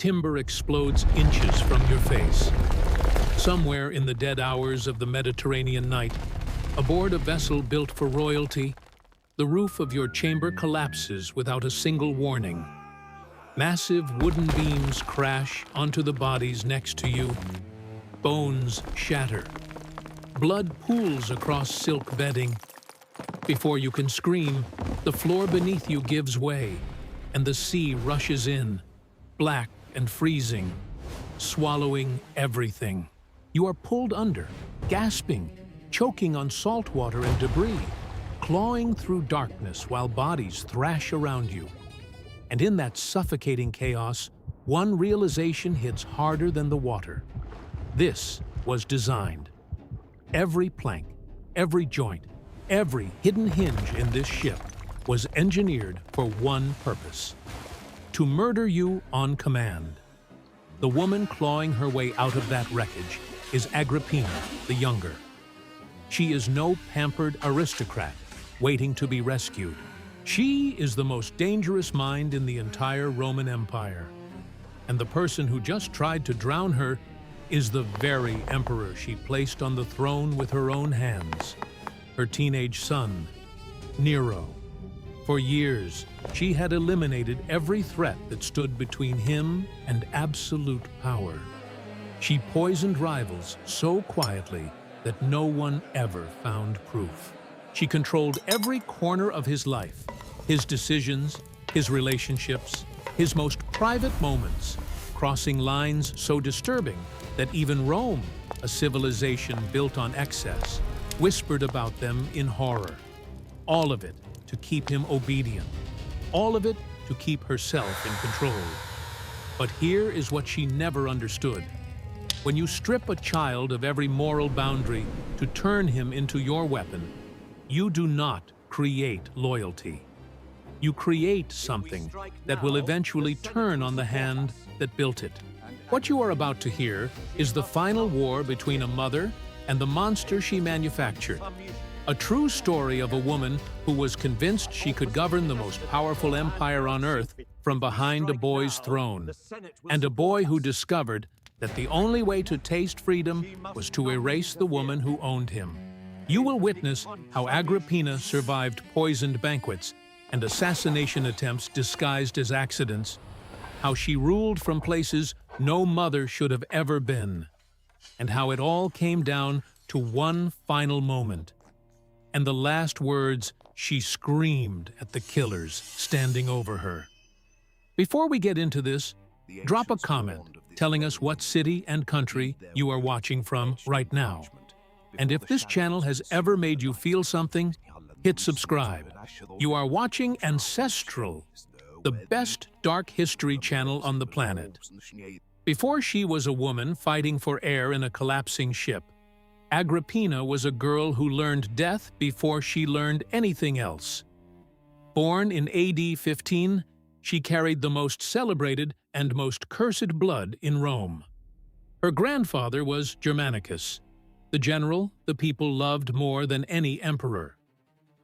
timber explodes inches from your face. Somewhere in the dead hours of the Mediterranean night, aboard a vessel built for royalty, the roof of your chamber collapses without a single warning. Massive wooden beams crash onto the bodies next to you. Bones shatter. Blood pools across silk bedding. Before you can scream, the floor beneath you gives way, and the sea rushes in, black and freezing, swallowing everything. You are pulled under, gasping, choking on salt water and debris, clawing through darkness while bodies thrash around you. And in that suffocating chaos, one realization hits harder than the water. This was designed. Every plank, every joint, every hidden hinge in this ship was engineered for one purpose: to murder you on command. The woman clawing her way out of that wreckage is Agrippina the Younger. She is no pampered aristocrat waiting to be rescued. She is the most dangerous mind in the entire Roman Empire. And the person who just tried to drown her is the very emperor she placed on the throne with her own hands, her teenage son, Nero. For years, she had eliminated every threat that stood between him and absolute power. She poisoned rivals so quietly that no one ever found proof. She controlled every corner of his life, his decisions, his relationships, his most private moments, crossing lines so disturbing that even Rome, a civilization built on excess, whispered about them in horror. All of it to keep him obedient. All of it to keep herself in control. But here is what she never understood. When you strip a child of every moral boundary to turn him into your weapon, you do not create loyalty. You create something that will eventually turn on the hand that built it. What you are about to hear is the final war between a mother and the monster she manufactured. A true story of a woman who was convinced she could govern the most powerful empire on earth from behind a boy's throne, and a boy who discovered that the only way to taste freedom was to erase the woman who owned him. You will witness how Agrippina survived poisoned banquets and assassination attempts disguised as accidents, how she ruled from places no mother should have ever been, and how it all came down to one final moment, and the last words she screamed at the killers standing over her. Before we get into this, drop a comment telling us what city and country you are watching from right now. And if this channel has ever made you feel something, hit subscribe. You are watching Ancestral, the best dark history channel on the planet. Before she was a woman fighting for air in a collapsing ship, Agrippina was a girl who learned death before she learned anything else. Born in AD 15, she carried the most celebrated and most cursed blood in Rome. Her grandfather was Germanicus, the general the people loved more than any emperor.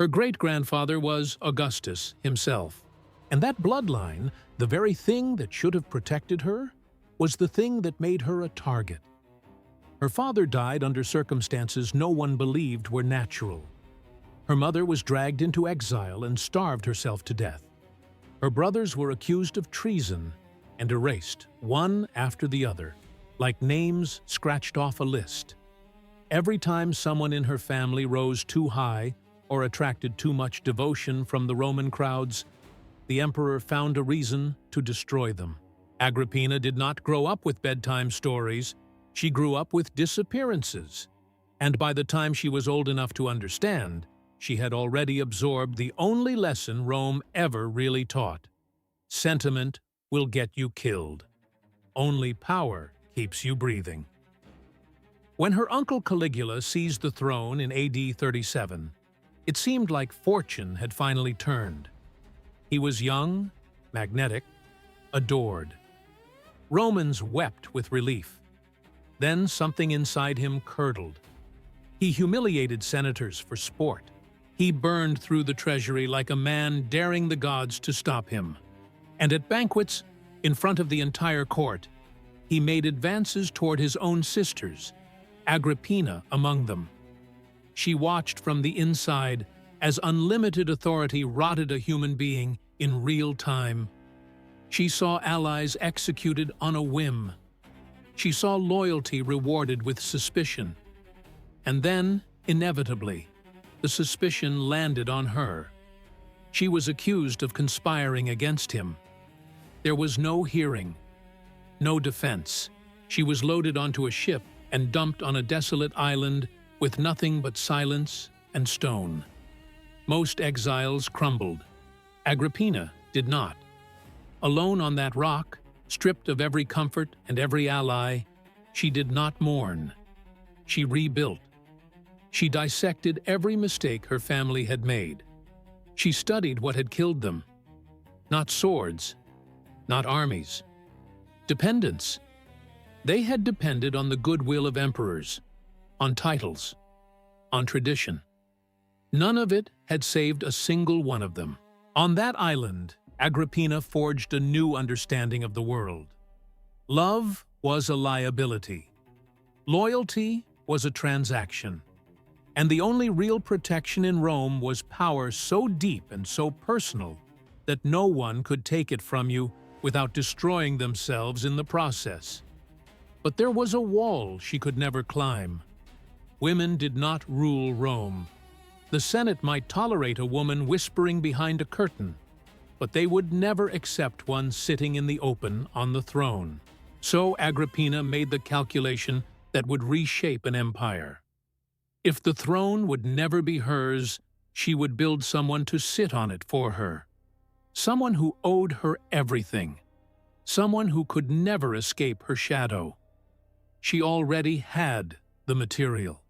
Her great-grandfather was Augustus himself. And that bloodline, the very thing that should have protected her, was the thing that made her a target. Her father died under circumstances no one believed were natural. Her mother was dragged into exile and starved herself to death. Her brothers were accused of treason and erased, one after the other, like names scratched off a list. Every time someone in her family rose too high or attracted too much devotion from the Roman crowds, the emperor found a reason to destroy them. Agrippina did not grow up with bedtime stories. She grew up with disappearances. And by the time she was old enough to understand, she had already absorbed the only lesson Rome ever really taught. Sentiment will get you killed. Only power keeps you breathing. When her uncle Caligula seized the throne in AD 37, it seemed like fortune had finally turned. He was young, magnetic, adored. Romans wept with relief. Then something inside him curdled. He humiliated senators for sport. He burned through the treasury like a man daring the gods to stop him. And at banquets, In front of the entire court, he made advances toward his own sisters, Agrippina among them. She watched from the inside as unlimited authority rotted a human being in real time. She saw allies executed on a whim. She saw loyalty rewarded with suspicion. And then, inevitably, the suspicion landed on her. She was accused of conspiring against him. There was no hearing, no defense. She was loaded onto a ship and dumped on a desolate island with nothing but silence and stone. Most exiles crumbled. Agrippina did not. Alone on that rock, stripped of every comfort and every ally, she did not mourn. She rebuilt. She dissected every mistake her family had made. She studied what had killed them. Not swords, not armies. Dependence. They had depended on the goodwill of emperors, on titles, on tradition. None of it had saved a single one of them. On that island, Agrippina forged a new understanding of the world. Love was a liability. Loyalty was a transaction. And the only real protection in Rome was power so deep and so personal that no one could take it from you without destroying themselves in the process. But there was a wall she could never climb. Women did not rule Rome. The Senate might tolerate a woman whispering behind a curtain, but they would never accept one sitting in the open on the throne. So Agrippina made the calculation that would reshape an empire. If the throne would never be hers, she would build someone to sit on it for her. Someone who owed her everything. Someone who could never escape her shadow. She already had the material.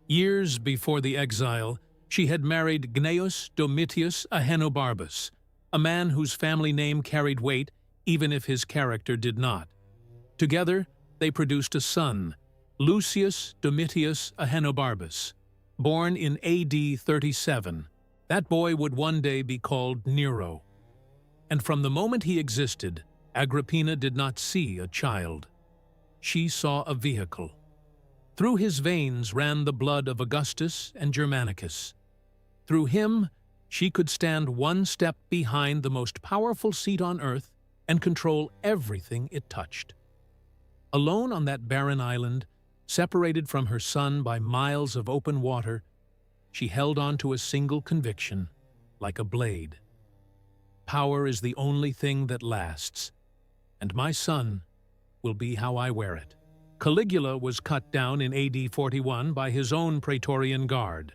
Years before the exile, she had married Gnaeus Domitius Ahenobarbus, a man whose family name carried weight even if his character did not. Together, they produced a son, Lucius Domitius Ahenobarbus, born in AD 37. That boy would one day be called Nero. And from the moment he existed, Agrippina did not see a child. She saw a vehicle. Through his veins ran the blood of Augustus and Germanicus. Through him, she could stand one step behind the most powerful seat on earth and control everything it touched. Alone on that barren island, separated from her son by miles of open water, she held on to a single conviction, like a blade. Power is the only thing that lasts, and my son will be how I wear it. Caligula was cut down in AD 41 by his own Praetorian Guard.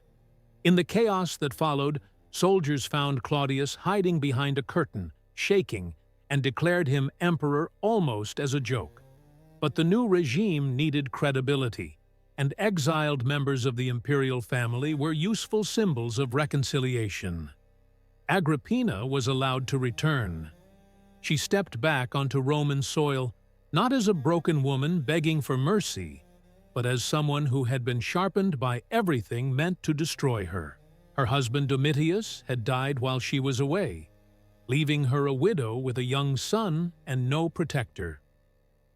In the chaos that followed, soldiers found Claudius hiding behind a curtain, shaking, and declared him emperor almost as a joke. But the new regime needed credibility, and exiled members of the imperial family were useful symbols of reconciliation. Agrippina was allowed to return. She stepped back onto Roman soil, not as a broken woman begging for mercy, but as someone who had been sharpened by everything meant to destroy her. Her husband Domitius had died while she was away, leaving her a widow with a young son and no protector.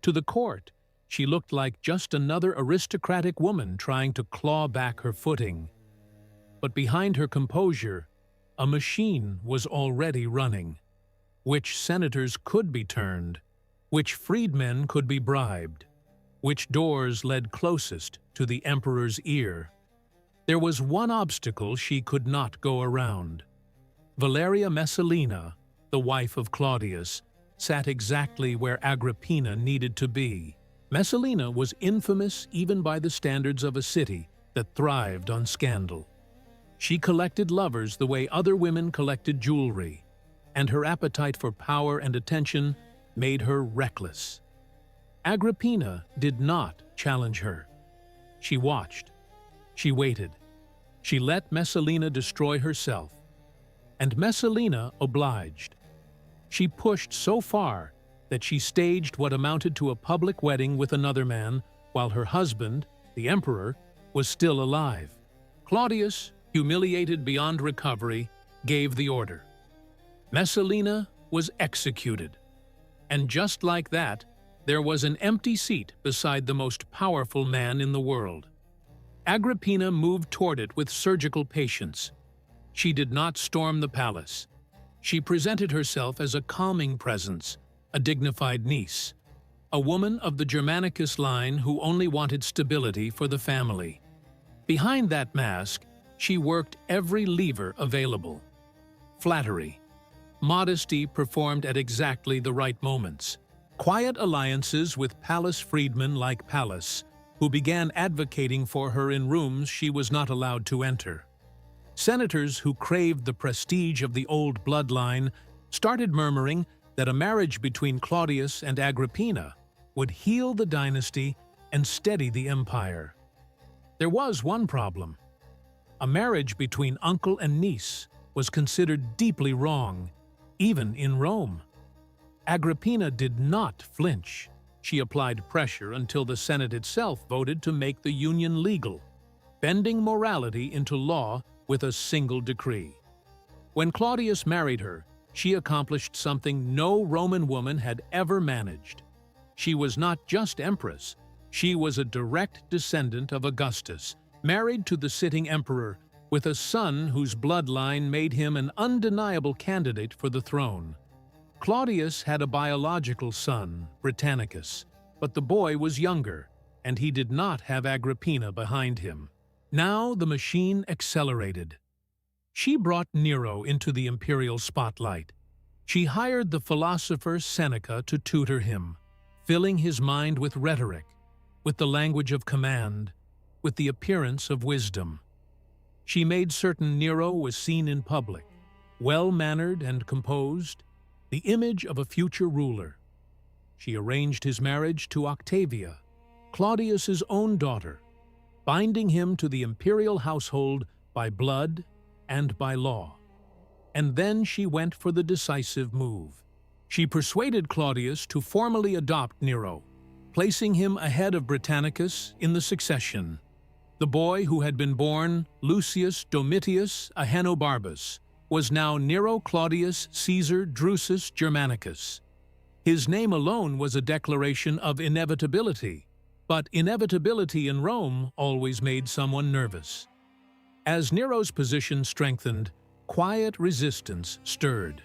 To the court, she looked like just another aristocratic woman trying to claw back her footing. But behind her composure, a machine was already running. Which senators could be turned, which freedmen could be bribed, which doors led closest to the emperor's ear. There was one obstacle she could not go around. Valeria Messalina, the wife of Claudius, sat exactly where Agrippina needed to be. Messalina was infamous even by the standards of a city that thrived on scandal. She collected lovers the way other women collected jewelry, and her appetite for power and attention made her reckless. Agrippina did not challenge her. She watched. She waited. She let Messalina destroy herself. And Messalina obliged. She pushed so far that she staged what amounted to a public wedding with another man while her husband, the emperor, was still alive. Claudius, humiliated beyond recovery, gave the order. Messalina was executed. And just like that, there was an empty seat beside the most powerful man in the world. Agrippina moved toward it with surgical patience. She did not storm the palace. She presented herself as a calming presence, a dignified niece, a woman of the Germanicus line who only wanted stability for the family. Behind that mask, she worked every lever available. Flattery. Modesty performed at exactly the right moments. Quiet alliances with palace freedmen like Pallas, who began advocating for her in rooms she was not allowed to enter. Senators who craved the prestige of the old bloodline started murmuring that a marriage between Claudius and Agrippina would heal the dynasty and steady the empire. There was one problem. A marriage between uncle and niece was considered deeply wrong, even in Rome. Agrippina did not flinch. She applied pressure until the Senate itself voted to make the union legal, bending morality into law with a single decree. When Claudius married her, she accomplished something no Roman woman had ever managed. She was not just empress, she was a direct descendant of Augustus, married to the sitting emperor, with a son whose bloodline made him an undeniable candidate for the throne. Claudius had a biological son, Britannicus, but the boy was younger, and he did not have Agrippina behind him. Now the machine accelerated. She brought Nero into the imperial spotlight. She hired the philosopher Seneca to tutor him, filling his mind with rhetoric, with the language of command, with the appearance of wisdom. She made certain Nero was seen in public, well-mannered and composed, the image of a future ruler. She arranged his marriage to Octavia, Claudius's own daughter, binding him to the imperial household by blood and by law. And then she went for the decisive move. She persuaded Claudius to formally adopt Nero, placing him ahead of Britannicus in the succession. The boy who had been born Lucius Domitius Ahenobarbus was now Nero Claudius Caesar Drusus Germanicus. His name alone was a declaration of inevitability, but inevitability in Rome always made someone nervous. As Nero's position strengthened, quiet resistance stirred.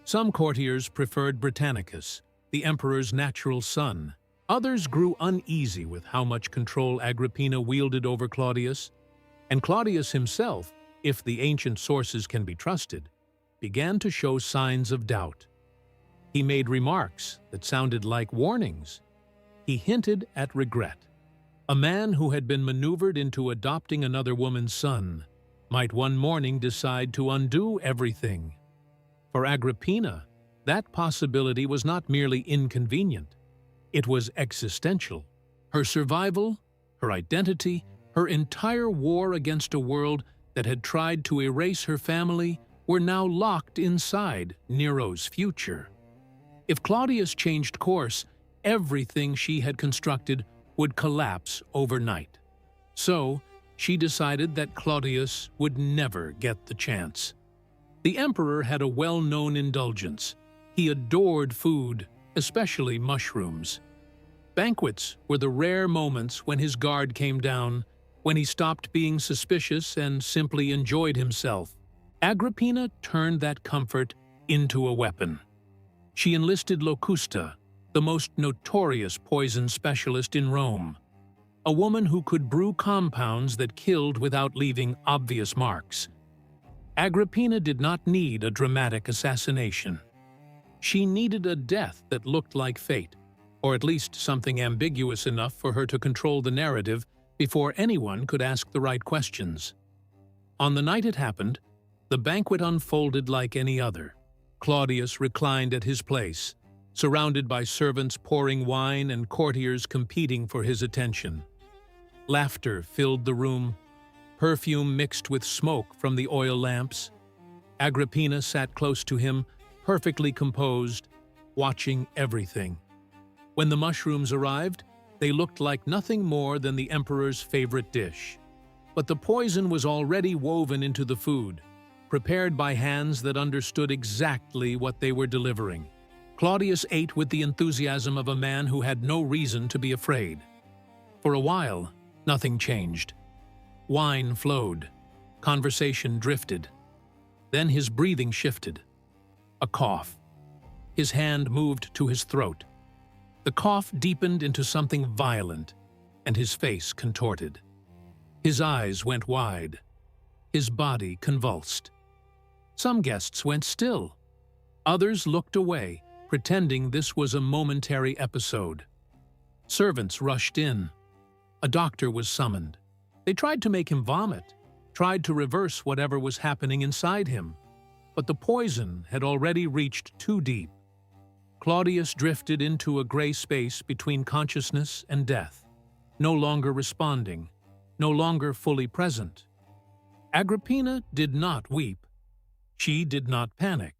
Some courtiers preferred Britannicus, the emperor's natural son. Others grew uneasy with how much control Agrippina wielded over Claudius, and Claudius himself, if the ancient sources can be trusted, began to show signs of doubt. He made remarks that sounded like warnings. He hinted at regret. A man who had been maneuvered into adopting another woman's son might one morning decide to undo everything. For Agrippina, that possibility was not merely inconvenient. It was existential. Her survival, her identity, her entire war against a world that had tried to erase her family were now locked inside Nero's future. If Claudius changed course, everything she had constructed would collapse overnight. So, she decided that Claudius would never get the chance. The emperor had a well-known indulgence. He adored food, especially mushrooms. Banquets were the rare moments when his guard came down, when he stopped being suspicious and simply enjoyed himself. Agrippina turned that comfort into a weapon. She enlisted Locusta, the most notorious poison specialist in Rome, a woman who could brew compounds that killed without leaving obvious marks. Agrippina did not need a dramatic assassination. She needed a death that looked like fate, or at least something ambiguous enough for her to control the narrative before anyone could ask the right questions. On the night it happened, the banquet unfolded like any other. Claudius reclined at his place, surrounded by servants pouring wine and courtiers competing for his attention. Laughter filled the room, perfume mixed with smoke from the oil lamps. Agrippina sat close to him, perfectly composed, watching everything. When the mushrooms arrived, they looked like nothing more than the emperor's favorite dish. But the poison was already woven into the food, prepared by hands that understood exactly what they were delivering. Claudius ate with the enthusiasm of a man who had no reason to be afraid. For a while, nothing changed. Wine flowed. Conversation drifted. Then his breathing shifted. A cough. His hand moved to his throat. The cough deepened into something violent, and his face contorted. His eyes went wide. His body convulsed. Some guests went still. Others looked away, pretending this was a momentary episode. Servants rushed in. A doctor was summoned. They tried to make him vomit, tried to reverse whatever was happening inside him. But the poison had already reached too deep. Claudius drifted into a gray space between consciousness and death, no longer responding, no longer fully present. Agrippina did not weep. She did not panic.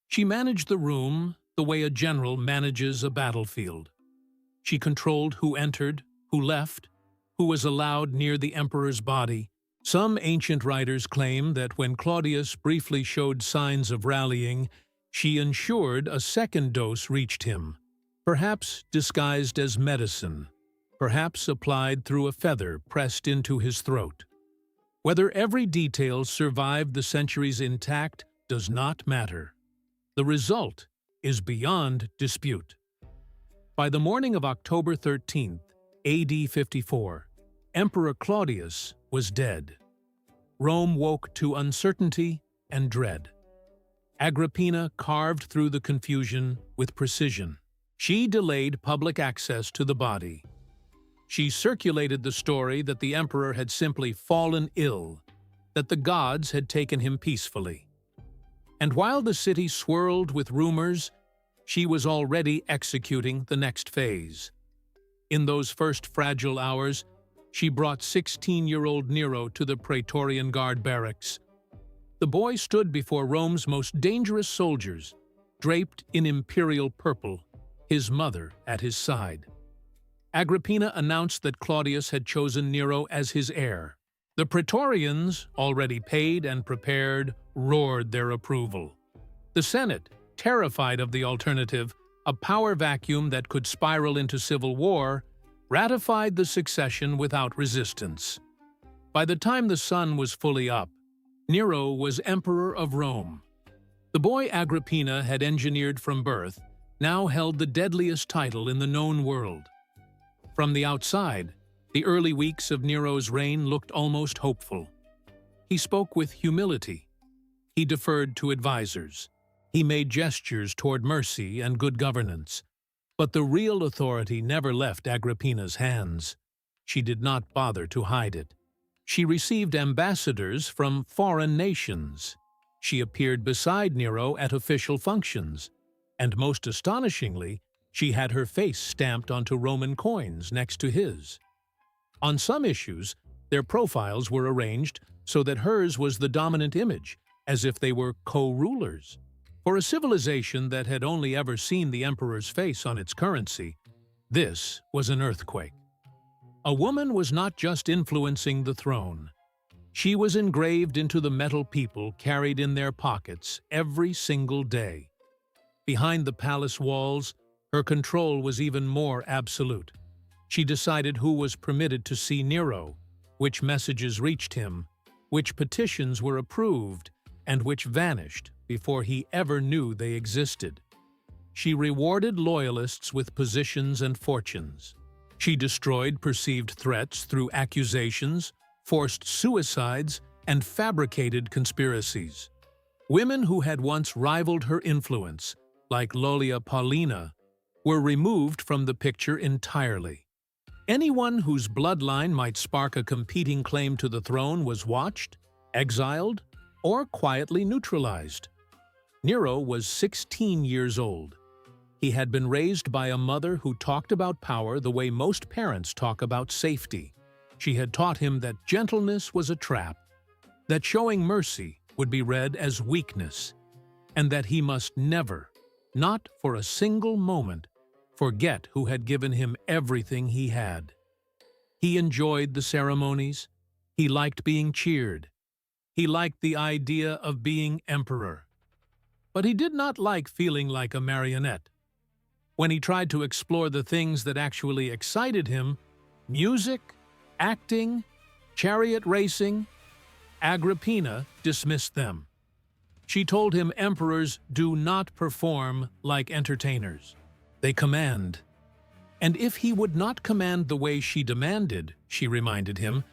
She managed the room the way a general manages a battlefield. She controlled who entered, who left, who was allowed near the emperor's body. Some ancient writers claim that when Claudius briefly showed signs of rallying, she ensured a second dose reached him, perhaps disguised as medicine, perhaps applied through a feather pressed into his throat. Whether every detail survived the centuries intact does not matter. The result is beyond dispute. By the morning of October 13th, AD 54, Emperor Claudius was dead. Rome woke to uncertainty and dread. Agrippina carved through the confusion with precision. She delayed public access to the body. She circulated the story that the emperor had simply fallen ill, that the gods had taken him peacefully. And while the city swirled with rumors, she was already executing the next phase. In those first fragile hours, she brought 16-year-old Nero to the Praetorian Guard barracks. The boy stood before Rome's most dangerous soldiers, draped in imperial purple, his mother at his side. Agrippina announced that Claudius had chosen Nero as his heir. The Praetorians, already paid and prepared, roared their approval. The Senate, terrified of the alternative, a power vacuum that could spiral into civil war, ratified the succession without resistance. By the time the sun was fully up, Nero was emperor of Rome. The boy Agrippina had engineered from birth now held the deadliest title in the known world. From the outside, the early weeks of Nero's reign looked almost hopeful. He spoke with humility. He deferred to advisors. He made gestures toward mercy and good governance. But the real authority never left Agrippina's hands. She did not bother to hide it. She received ambassadors from foreign nations. She appeared beside Nero at official functions. And most astonishingly, she had her face stamped onto Roman coins next to his. On some issues, their profiles were arranged so that hers was the dominant image, as if they were co-rulers. For a civilization that had only ever seen the emperor's face on its currency, this was an earthquake. A woman was not just influencing the throne. She was engraved into the metal people carried in their pockets every single day. Behind the palace walls, her control was even more absolute. She decided who was permitted to see Nero, which messages reached him, which petitions were approved, and which vanished before he ever knew they existed. She rewarded loyalists with positions and fortunes. She destroyed perceived threats through accusations, forced suicides, and fabricated conspiracies. Women who had once rivaled her influence, like Lolia Paulina, were removed from the picture entirely. Anyone whose bloodline might spark a competing claim to the throne was watched, exiled, or quietly neutralized. Nero was 16 years old. He had been raised by a mother who talked about power the way most parents talk about safety. She had taught him that gentleness was a trap, that showing mercy would be read as weakness, and that he must never, not for a single moment, forget who had given him everything he had. He enjoyed the ceremonies. He liked being cheered. He liked the idea of being emperor. but he did not like feeling like a marionette. When he tried to explore the things that actually excited him, music, acting, chariot racing, Agrippina dismissed them. She told him emperors do not perform like entertainers. They command. And if he would not command the way she demanded, she reminded him,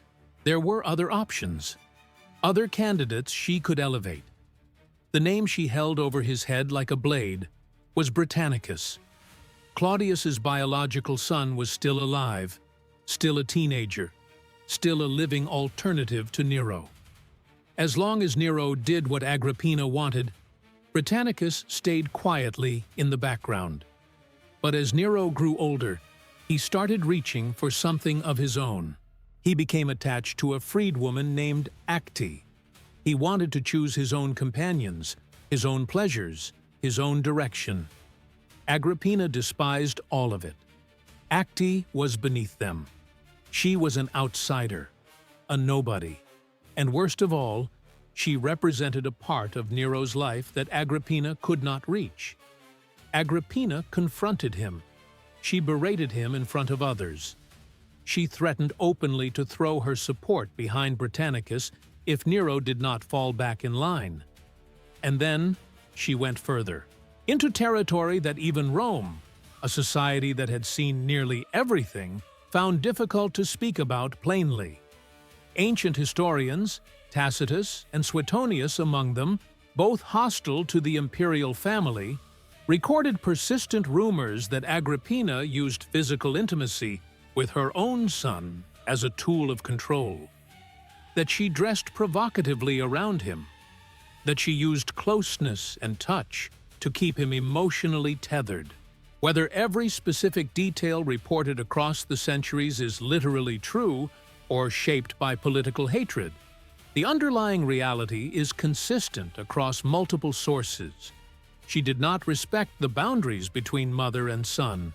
there were other options, other candidates she could elevate. The name she held over his head like a blade was Britannicus. Claudius's biological son was still alive, still a teenager, still a living alternative to Nero. As long as Nero did what Agrippina wanted, Britannicus stayed quietly in the background. But as Nero grew older, he started reaching for something of his own. He became attached to a freedwoman named Acte. He wanted to choose his own companions, his own pleasures, his own direction. Agrippina despised all of it. Acte was beneath them. She was an outsider, a nobody. And worst of all, she represented a part of Nero's life that Agrippina could not reach. Agrippina confronted him. She berated him in front of others. She threatened openly to throw her support behind Britannicus if Nero did not fall back in line. And then she went further, into territory that even Rome, a society that had seen nearly everything, found difficult to speak about plainly. Ancient historians, Tacitus and Suetonius among them, both hostile to the imperial family, recorded persistent rumors that Agrippina used physical intimacy with her own son as a tool of control, that she dressed provocatively around him, that she used closeness and touch to keep him emotionally tethered. Whether every specific detail reported across the centuries is literally true or shaped by political hatred, the underlying reality is consistent across multiple sources. She did not respect the boundaries between mother and son.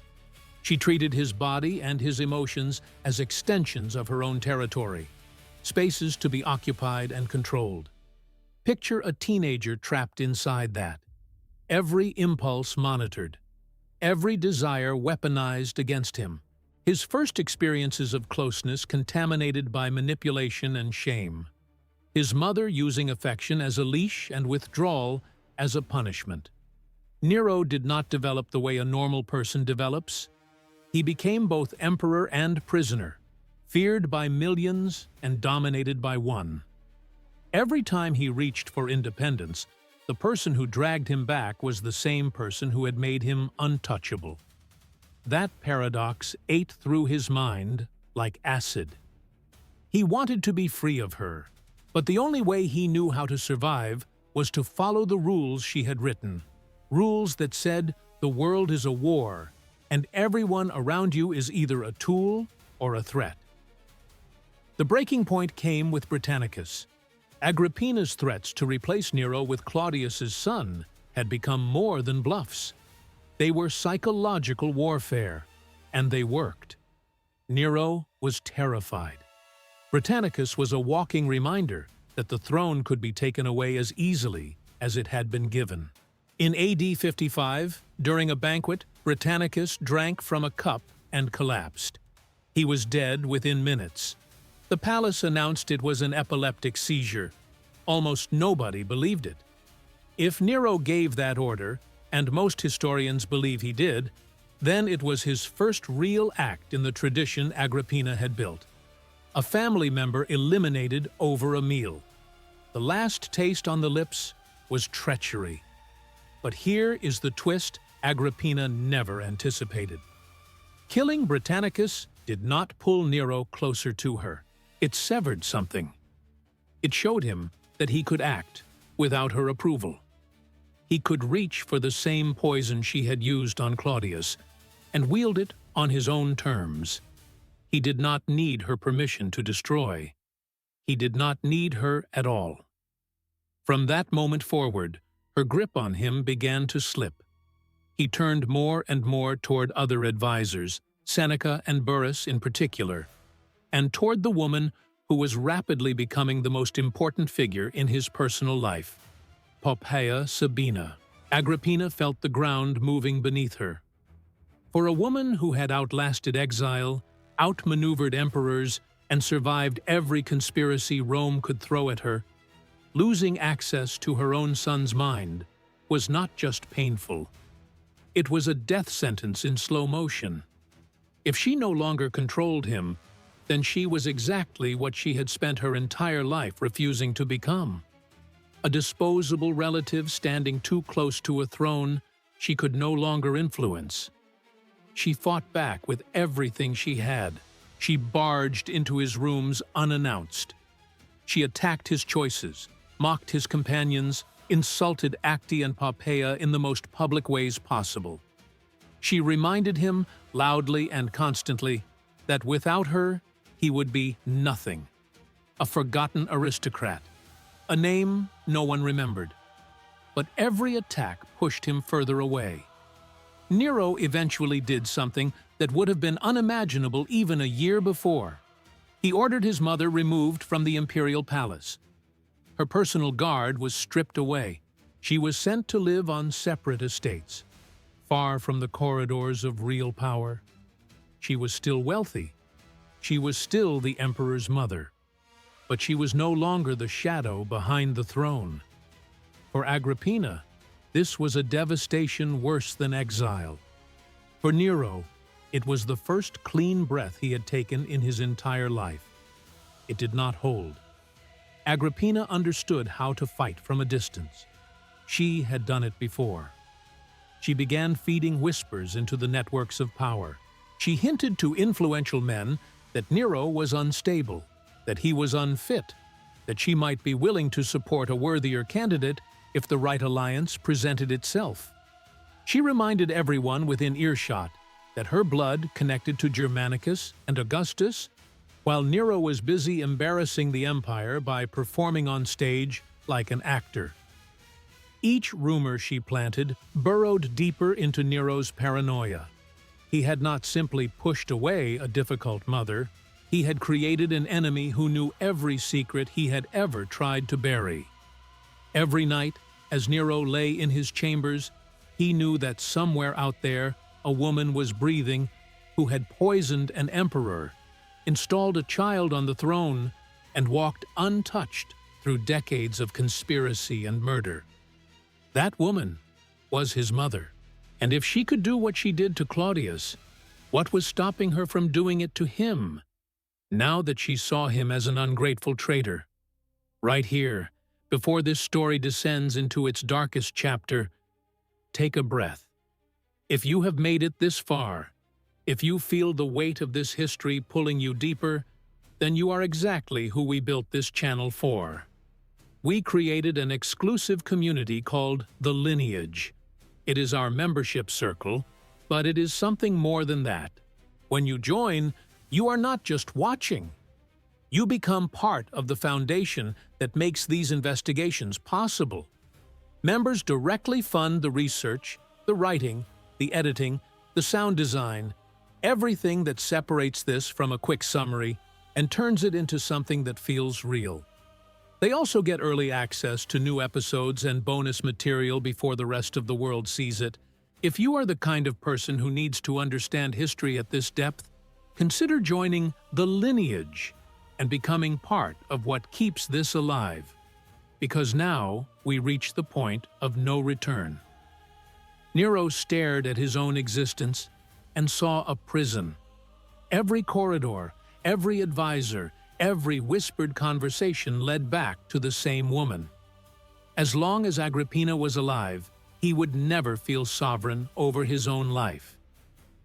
She treated his body and his emotions as extensions of her own territory, spaces to be occupied and controlled. Picture a teenager trapped inside that. Every impulse monitored, every desire weaponized against him. His first experiences of closeness contaminated by manipulation and shame. His mother using affection as a leash and withdrawal as a punishment. Nero did not develop the way a normal person develops. He became both emperor and prisoner, feared by millions and dominated by one. Every time he reached for independence, the person who dragged him back was the same person who had made him untouchable. That paradox ate through his mind like acid. He wanted to be free of her, but the only way he knew how to survive was to follow the rules she had written. Rules that said the world is a war, and everyone around you is either a tool or a threat. The breaking point came with Britannicus. Agrippina's threats to replace Nero with Claudius's son had become more than bluffs. They were psychological warfare, and they worked. Nero was terrified. Britannicus was a walking reminder that the throne could be taken away as easily as it had been given. In AD 55, during a banquet, Britannicus drank from a cup and collapsed. He was dead within minutes. The palace announced it was an epileptic seizure. Almost nobody believed it. If Nero gave that order, and most historians believe he did, then it was his first real act in the tradition Agrippina had built. A family member eliminated over a meal. The last taste on the lips was treachery. But here is the twist Agrippina never anticipated. Killing Britannicus did not pull Nero closer to her. It severed something. It showed him that he could act without her approval. He could reach for the same poison she had used on Claudius and wield it on his own terms. He did not need her permission to destroy. He did not need her at all. From that moment forward, her grip on him began to slip. He turned more and more toward other advisors, Seneca and Burrus in particular, and toward the woman who was rapidly becoming the most important figure in his personal life, Poppaea Sabina. Agrippina felt the ground moving beneath her. For a woman who had outlasted exile, outmaneuvered emperors, and survived every conspiracy Rome could throw at her, losing access to her own son's mind was not just painful. It was a death sentence in slow motion. If she no longer controlled him, then she was exactly what she had spent her entire life refusing to become. A disposable relative standing too close to a throne she could no longer influence. She fought back with everything she had. She barged into his rooms unannounced. She attacked his choices, mocked his companions, insulted Acti and Poppaea in the most public ways possible. She reminded him, loudly and constantly, that without her, he would be nothing. A forgotten aristocrat. A name no one remembered. But every attack pushed him further away. Nero eventually did something that would have been unimaginable even a year before. He ordered his mother removed from the imperial palace. Her personal guard was stripped away. She was sent to live on separate estates, far from the corridors of real power. She was still wealthy. She was still the emperor's mother. But she was no longer the shadow behind the throne. For Agrippina, this was a devastation worse than exile. For Nero, it was the first clean breath he had taken in his entire life. It did not hold. Agrippina understood how to fight from a distance. She had done it before. She began feeding whispers into the networks of power. She hinted to influential men that Nero was unstable, that he was unfit, that she might be willing to support a worthier candidate if the right alliance presented itself. She reminded everyone within earshot that her blood connected to Germanicus and Augustus, while Nero was busy embarrassing the empire by performing on stage like an actor. Each rumor she planted burrowed deeper into Nero's paranoia. He had not simply pushed away a difficult mother, he had created an enemy who knew every secret he had ever tried to bury. Every night, as Nero lay in his chambers, he knew that somewhere out there a woman was breathing who had poisoned an emperor, installed a child on the throne, and walked untouched through decades of conspiracy and murder. That woman was his mother, and if she could do what she did to Claudius, what was stopping her from doing it to him, now that she saw him as an ungrateful traitor? Right here, before this story descends into its darkest chapter, take a breath. If you have made it this far, if you feel the weight of this history pulling you deeper, then you are exactly who we built this channel for. We created an exclusive community called The Lineage. It is our membership circle, but it is something more than that. When you join, you are not just watching. You become part of the foundation that makes these investigations possible. Members directly fund the research, the writing, the editing, the sound design, everything that separates this from a quick summary and turns it into something that feels real. They also get early access to new episodes and bonus material before the rest of the world sees it. If you are the kind of person who needs to understand history at this depth, consider joining The Lineage and becoming part of what keeps this alive. Because now we reach the point of no return. Nero stared at his own existence and saw a prison. Every corridor, every advisor, every whispered conversation led back to the same woman. As long as Agrippina was alive, he would never feel sovereign over his own life.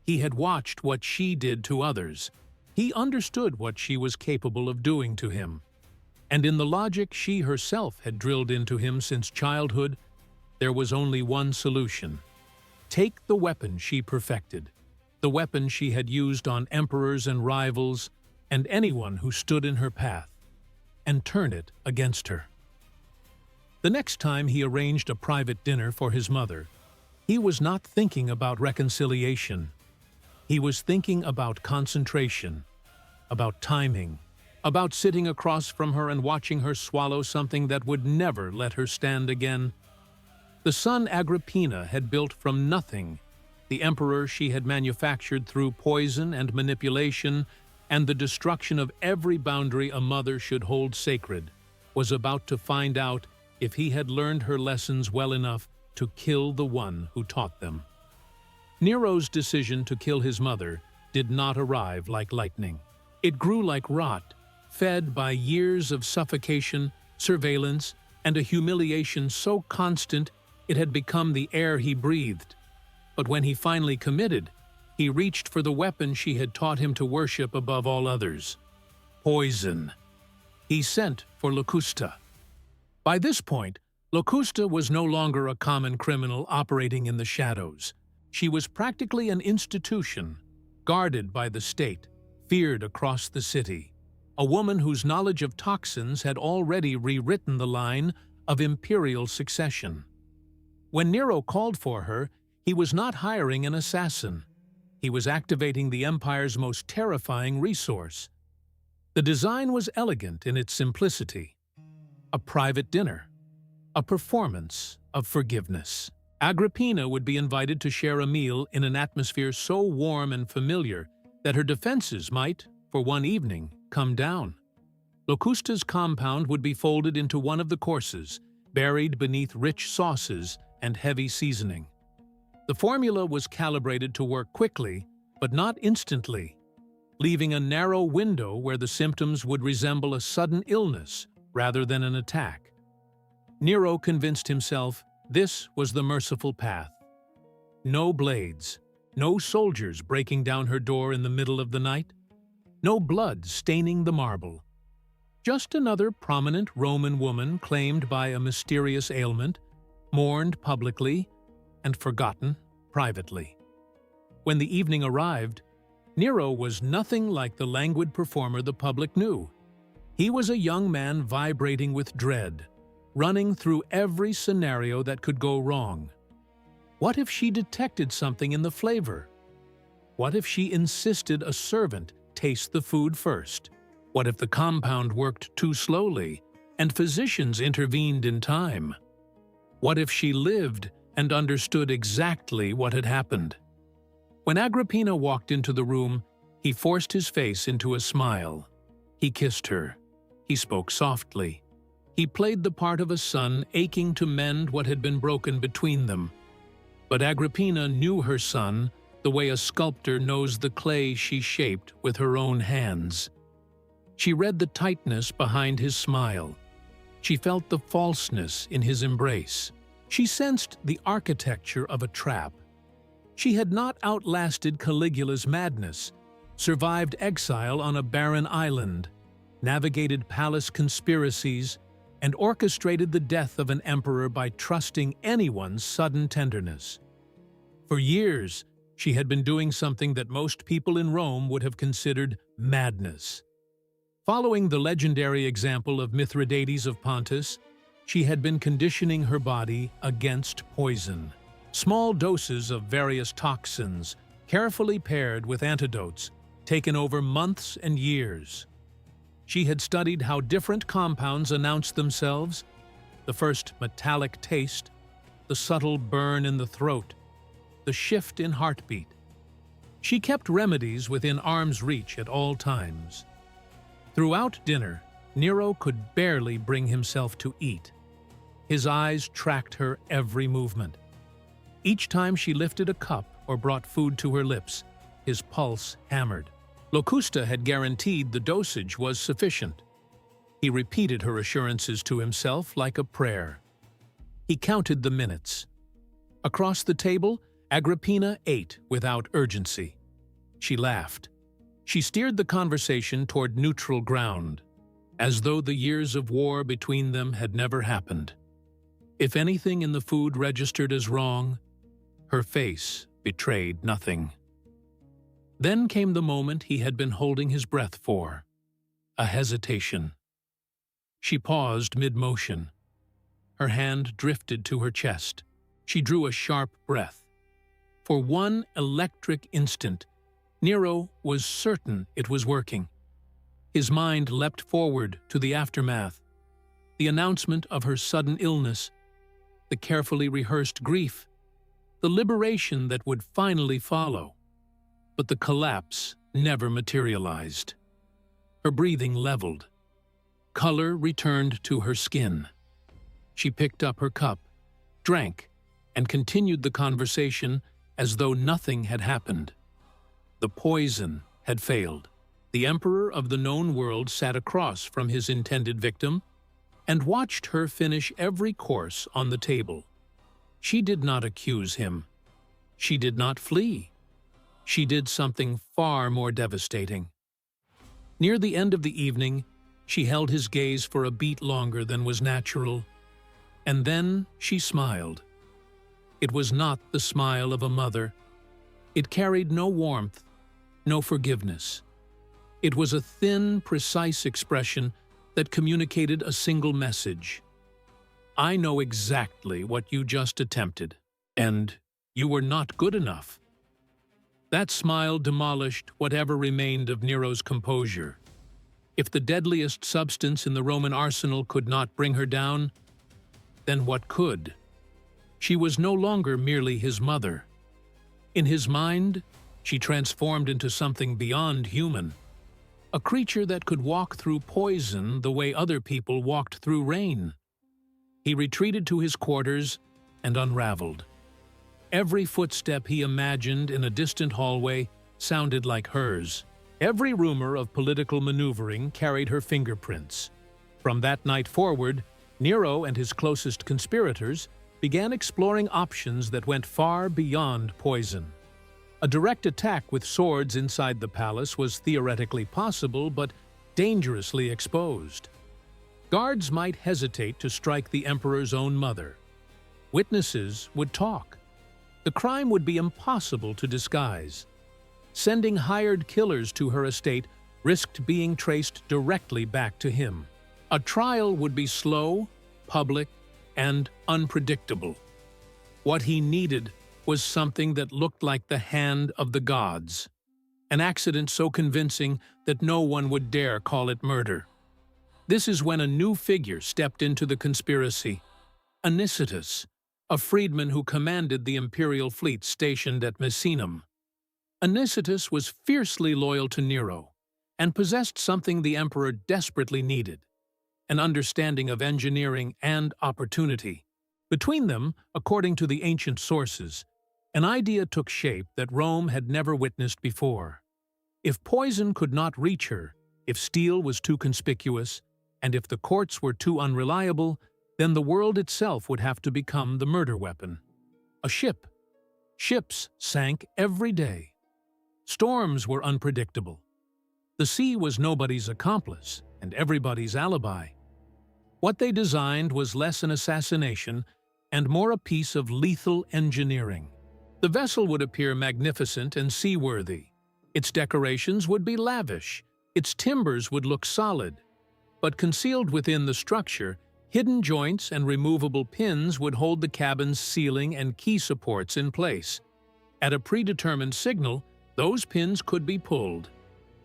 He had watched what she did to others. He understood what she was capable of doing to him. And in the logic she herself had drilled into him since childhood, there was only one solution. Take the weapon she perfected, the weapon she had used on emperors and rivals and anyone who stood in her path, and turn it against her. The next time he arranged a private dinner for his mother, he was not thinking about reconciliation. He was thinking about concentration, about timing, about sitting across from her and watching her swallow something that would never let her stand again. The son Agrippina had built from nothing, the emperor she had manufactured through poison and manipulation and the destruction of every boundary a mother should hold sacred, was about to find out if he had learned her lessons well enough to kill the one who taught them. Nero's decision to kill his mother did not arrive like lightning. It grew like rot, fed by years of suffocation, surveillance, and a humiliation so constant it had become the air he breathed. But when he finally committed, he reached for the weapon she had taught him to worship above all others: poison. He sent for Locusta. By this point, Locusta was no longer a common criminal operating in the shadows. She was practically an institution, guarded by the state, feared across the city. A woman whose knowledge of toxins had already rewritten the line of imperial succession. When Nero called for her, he was not hiring an assassin. He was activating the empire's most terrifying resource. The design was elegant in its simplicity. A private dinner. A performance of forgiveness. Agrippina would be invited to share a meal in an atmosphere so warm and familiar that her defenses might, for one evening, come down. Locusta's compound would be folded into one of the courses, buried beneath rich sauces and heavy seasoning. The formula was calibrated to work quickly, but not instantly, leaving a narrow window where the symptoms would resemble a sudden illness rather than an attack. Nero convinced himself this was the merciful path. No blades, no soldiers breaking down her door in the middle of the night, no blood staining the marble. Just another prominent Roman woman claimed by a mysterious ailment, mourned publicly, and forgotten privately. When the evening arrived, Nero was nothing like the languid performer the public knew. He was a young man vibrating with dread, running through every scenario that could go wrong. What if she detected something in the flavor? What if she insisted a servant taste the food first? What if the compound worked too slowly and physicians intervened in time? What if she lived and understood exactly what had happened? When Agrippina walked into the room, he forced his face into a smile. He kissed her. He spoke softly. He played the part of a son aching to mend what had been broken between them. But Agrippina knew her son the way a sculptor knows the clay she shaped with her own hands. She read the tightness behind his smile. She felt the falseness in his embrace. She sensed the architecture of a trap. She had not outlasted Caligula's madness, survived exile on a barren island, navigated palace conspiracies, and orchestrated the death of an emperor by trusting anyone's sudden tenderness. For years, she had been doing something that most people in Rome would have considered madness. Following the legendary example of Mithridates of Pontus, she had been conditioning her body against poison. Small doses of various toxins, carefully paired with antidotes, taken over months and years. She had studied how different compounds announced themselves: the first metallic taste, the subtle burn in the throat, the shift in heartbeat. She kept remedies within arm's reach at all times. Throughout dinner, Nero could barely bring himself to eat. His eyes tracked her every movement. Each time she lifted a cup or brought food to her lips, his pulse hammered. Locusta had guaranteed the dosage was sufficient. He repeated her assurances to himself like a prayer. He counted the minutes. Across the table, Agrippina ate without urgency. She laughed. She steered the conversation toward neutral ground, as though the years of war between them had never happened. If anything in the food registered as wrong, her face betrayed nothing. Then came the moment he had been holding his breath for, a hesitation. She paused mid-motion. Her hand drifted to her chest. She drew a sharp breath. For one electric instant, Nero was certain it was working. His mind leapt forward to the aftermath, the announcement of her sudden illness, the carefully rehearsed grief, the liberation that would finally follow. But the collapse never materialized. Her breathing leveled. Color returned to her skin. She picked up her cup, drank, and continued the conversation as though nothing had happened. The poison had failed. The emperor of the known world sat across from his intended victim and watched her finish every course on the table. She did not accuse him. She did not flee. She did something far more devastating. Near the end of the evening, she held his gaze for a beat longer than was natural, and then she smiled. It was not the smile of a mother. It carried no warmth, no forgiveness. It was a thin, precise expression that communicated a single message. I know exactly what you just attempted, and you were not good enough. That smile demolished whatever remained of Nero's composure. If the deadliest substance in the Roman arsenal could not bring her down, then what could? She was no longer merely his mother. In his mind, she transformed into something beyond human, a creature that could walk through poison the way other people walked through rain. He retreated to his quarters and unraveled. Every footstep he imagined in a distant hallway sounded like hers. Every rumor of political maneuvering carried her fingerprints. From that night forward, Nero and his closest conspirators began exploring options that went far beyond poison. A direct attack with swords inside the palace was theoretically possible, but dangerously exposed. Guards might hesitate to strike the emperor's own mother. Witnesses would talk. The crime would be impossible to disguise. Sending hired killers to her estate risked being traced directly back to him. A trial would be slow, public, and unpredictable. What he needed was something that looked like the hand of the gods. An accident so convincing that no one would dare call it murder. This is when a new figure stepped into the conspiracy. Anicetus, a freedman who commanded the imperial fleet stationed at Misenum. Anicetus was fiercely loyal to Nero and possessed something the emperor desperately needed: an understanding of engineering and opportunity. Between them, according to the ancient sources, an idea took shape that Rome had never witnessed before. If poison could not reach her, if steel was too conspicuous, and if the courts were too unreliable, then the world itself would have to become the murder weapon. A ship. Ships sank every day. Storms were unpredictable. The sea was nobody's accomplice and everybody's alibi. What they designed was less an assassination and more a piece of lethal engineering. The vessel would appear magnificent and seaworthy. Its decorations would be lavish. Its timbers would look solid. But concealed within the structure, hidden joints and removable pins would hold the cabin's ceiling and key supports in place. At a predetermined signal, those pins could be pulled.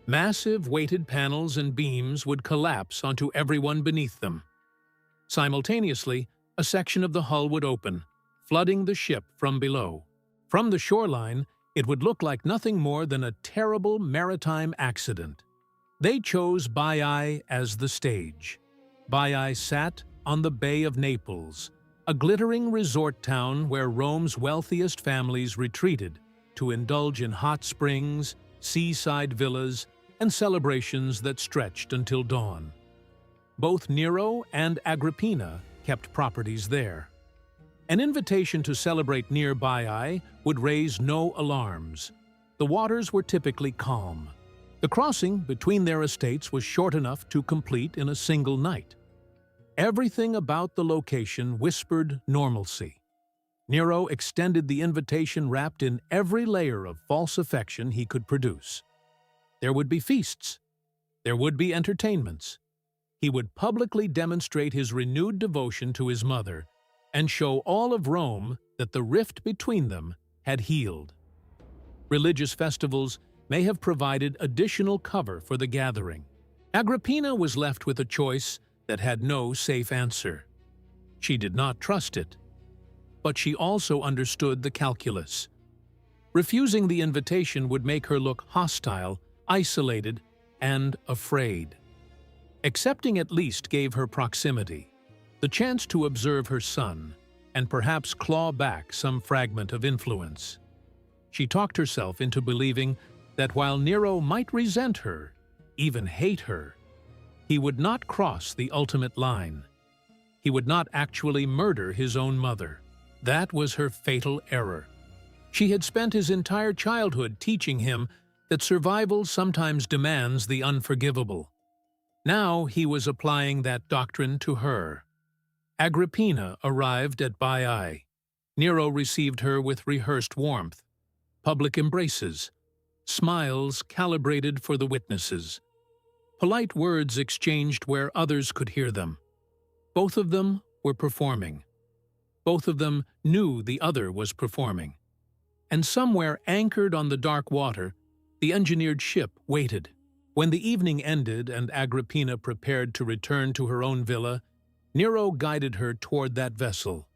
Massive weighted panels and beams would collapse onto everyone beneath them. Simultaneously, a section of the hull would open, flooding the ship from below. From the shoreline, it would look like nothing more than a terrible maritime accident. They chose Baiae as the stage. Baiae sat on the Bay of Naples, a glittering resort town where Rome's wealthiest families retreated to indulge in hot springs, seaside villas, and celebrations that stretched until dawn. Both Nero and Agrippina kept properties there. An invitation to celebrate near Baiae would raise no alarms. The waters were typically calm. The crossing between their estates was short enough to complete in a single night. Everything about the location whispered normalcy. Nero extended the invitation wrapped in every layer of false affection he could produce. There would be feasts. There would be entertainments. He would publicly demonstrate his renewed devotion to his mother and show all of Rome that the rift between them had healed. Religious festivals may have provided additional cover for the gathering. Agrippina was left with a choice that had no safe answer. She did not trust it. but she also understood the calculus. Refusing the invitation would make her look hostile, isolated, and afraid. Accepting at least gave her proximity, the chance to observe her son, and perhaps claw back some fragment of influence. She talked herself into believing that while Nero might resent her, even hate her, he would not cross the ultimate line. He would not actually murder his own mother. That was her fatal error. She had spent his entire childhood teaching him that survival sometimes demands the unforgivable. Now he was applying that doctrine to her. Agrippina arrived at Baiae. Nero received her with rehearsed warmth, public embraces, smiles calibrated for the witnesses, polite words exchanged where others could hear them. Both of them were performing. Both of them knew the other was performing. And somewhere anchored on the dark water, the engineered ship waited. When the evening ended and Agrippina prepared to return to her own villa, Nero guided her toward that vessel.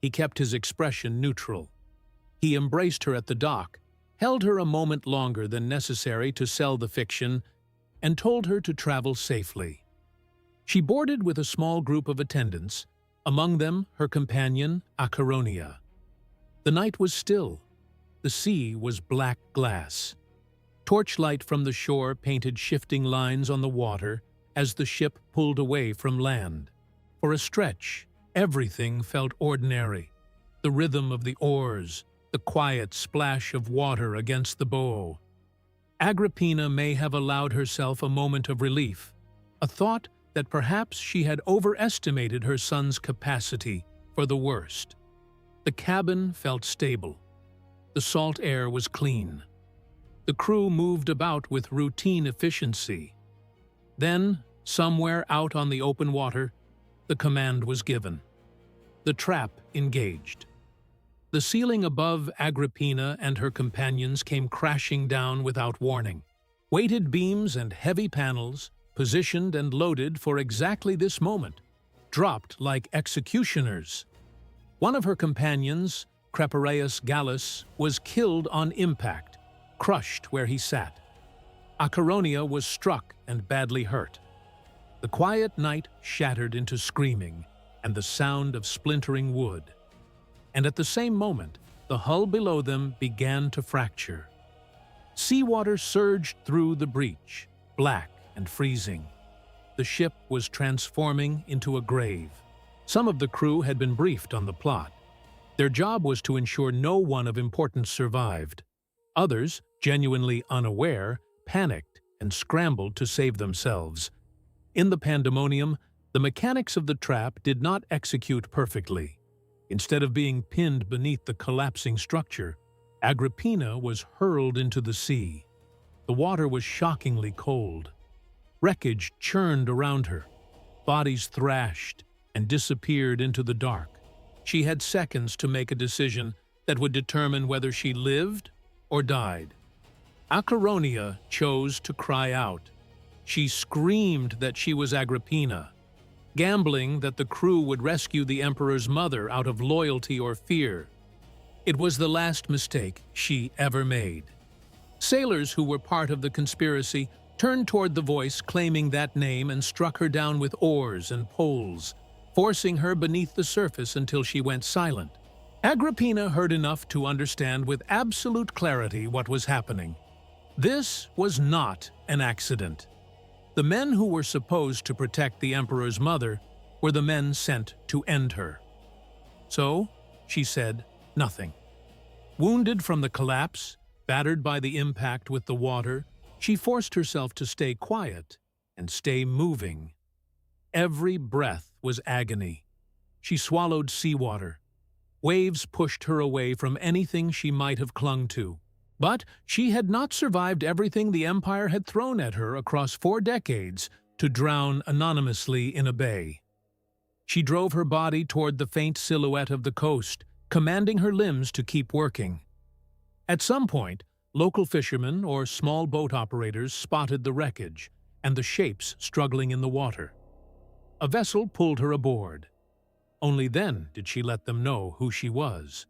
He kept his expression neutral. He embraced her at the dock, held her a moment longer than necessary to sell the fiction, and told her to travel safely. She boarded with a small group of attendants, among them her companion, Agrippina. The night was still. The sea was black glass. Torchlight from the shore painted shifting lines on the water as the ship pulled away from land. For a stretch, everything felt ordinary. The rhythm of the oars, the quiet splash of water against the bow. Agrippina may have allowed herself a moment of relief, a thought that perhaps she had overestimated her son's capacity for the worst. The cabin felt stable. The salt air was clean. The crew moved about with routine efficiency. Then, somewhere out on the open water, the command was given. The trap engaged. The ceiling above Agrippina and her companions came crashing down without warning. Weighted beams and heavy panels, positioned and loaded for exactly this moment, dropped like executioners. One of her companions, Creperius Gallus, was killed on impact, crushed where he sat. Agrippina was struck and badly hurt. The quiet night shattered into screaming and the sound of splintering wood. And at the same moment, the hull below them began to fracture. Seawater surged through the breach, black and freezing. The ship was transforming into a grave. Some of the crew had been briefed on the plot. Their job was to ensure no one of importance survived. Others, genuinely unaware, panicked and scrambled to save themselves. In the pandemonium, the mechanics of the trap did not execute perfectly. Instead of being pinned beneath the collapsing structure, Agrippina was hurled into the sea. The water was shockingly cold. Wreckage churned around her. Bodies thrashed and disappeared into the dark. She had seconds to make a decision that would determine whether she lived or died. Agrippina chose to cry out. She screamed that she was Agrippina, gambling that the crew would rescue the emperor's mother out of loyalty or fear. It was the last mistake she ever made. Sailors who were part of the conspiracy turned toward the voice claiming that name and struck her down with oars and poles, forcing her beneath the surface until she went silent. Agrippina heard enough to understand with absolute clarity what was happening. This was not an accident. The men who were supposed to protect the emperor's mother were the men sent to end her. So, she said nothing. Wounded from the collapse, battered by the impact with the water, she forced herself to stay quiet and stay moving. Every breath was agony. She swallowed seawater. Waves pushed her away from anything she might have clung to. But she had not survived everything the Empire had thrown at her across 4 decades to drown anonymously in a bay. She drove her body toward the faint silhouette of the coast, commanding her limbs to keep working. At some point, local fishermen or small boat operators spotted the wreckage and the shapes struggling in the water. A vessel pulled her aboard. Only then did she let them know who she was.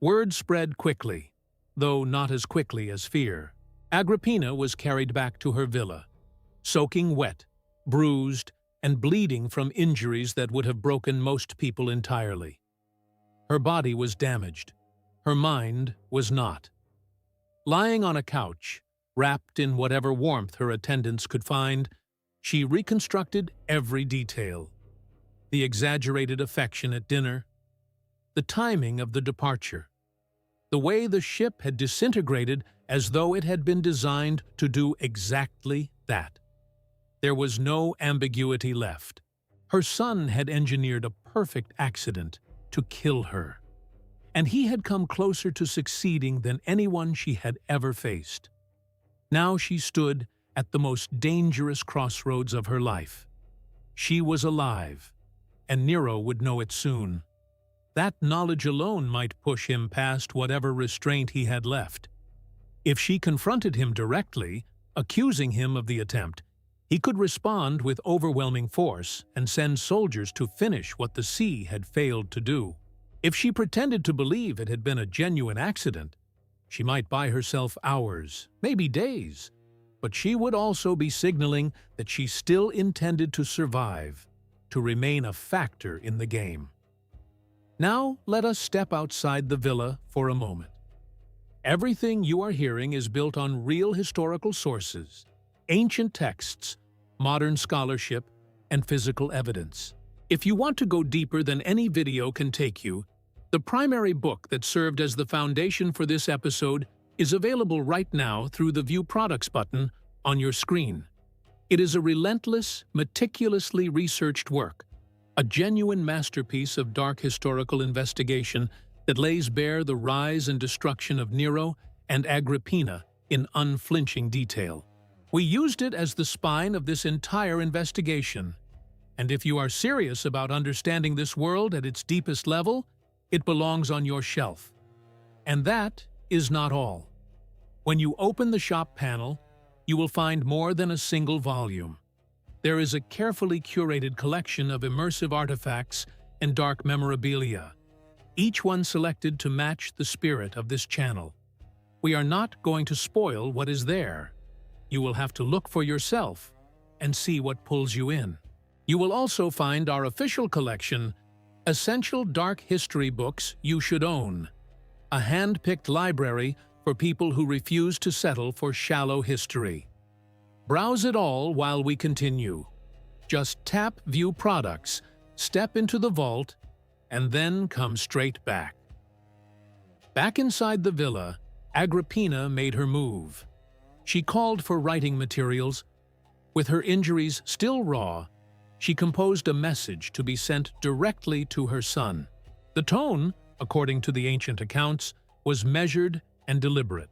Word spread quickly, though not as quickly as fear. Agrippina was carried back to her villa, soaking wet, bruised, and bleeding from injuries that would have broken most people entirely. Her body was damaged. Her mind was not. Lying on a couch, wrapped in whatever warmth her attendants could find, she reconstructed every detail. The exaggerated affection at dinner, the timing of the departure, the way the ship had disintegrated as though it had been designed to do exactly that. There was no ambiguity left. Her son had engineered a perfect accident to kill her, and he had come closer to succeeding than anyone she had ever faced. Now she stood at the most dangerous crossroads of her life. She was alive, and Nero would know it soon. That knowledge alone might push him past whatever restraint he had left. If she confronted him directly, accusing him of the attempt, he could respond with overwhelming force and send soldiers to finish what the sea had failed to do. If she pretended to believe it had been a genuine accident, she might buy herself hours, maybe days, but she would also be signaling that she still intended to survive, to remain a factor in the game. Now let us step outside the villa for a moment. Everything you are hearing is built on real historical sources, ancient texts, modern scholarship, and physical evidence. If you want to go deeper than any video can take you, the primary book that served as the foundation for this episode is available right now through the View Products button on your screen. It is a relentless, meticulously researched work, a genuine masterpiece of dark historical investigation that lays bare the rise and destruction of Nero and Agrippina in unflinching detail. We used it as the spine of this entire investigation, and if you are serious about understanding this world at its deepest level, it belongs on your shelf. And that is not all. When you open the shop panel, you will find more than a single volume. There is a carefully curated collection of immersive artifacts and dark memorabilia, each one selected to match the spirit of this channel. We are not going to spoil what is there. You will have to look for yourself and see what pulls you in. You will also find our official collection, Essential Dark History Books You Should Own, a hand-picked library for people who refuse to settle for shallow history. Browse it all while we continue. Just tap View Products, step into the vault, and then come straight back. Back inside the villa, Agrippina made her move. She called for writing materials. With her injuries still raw, she composed a message to be sent directly to her son. The tone, according to the ancient accounts, was measured and deliberate.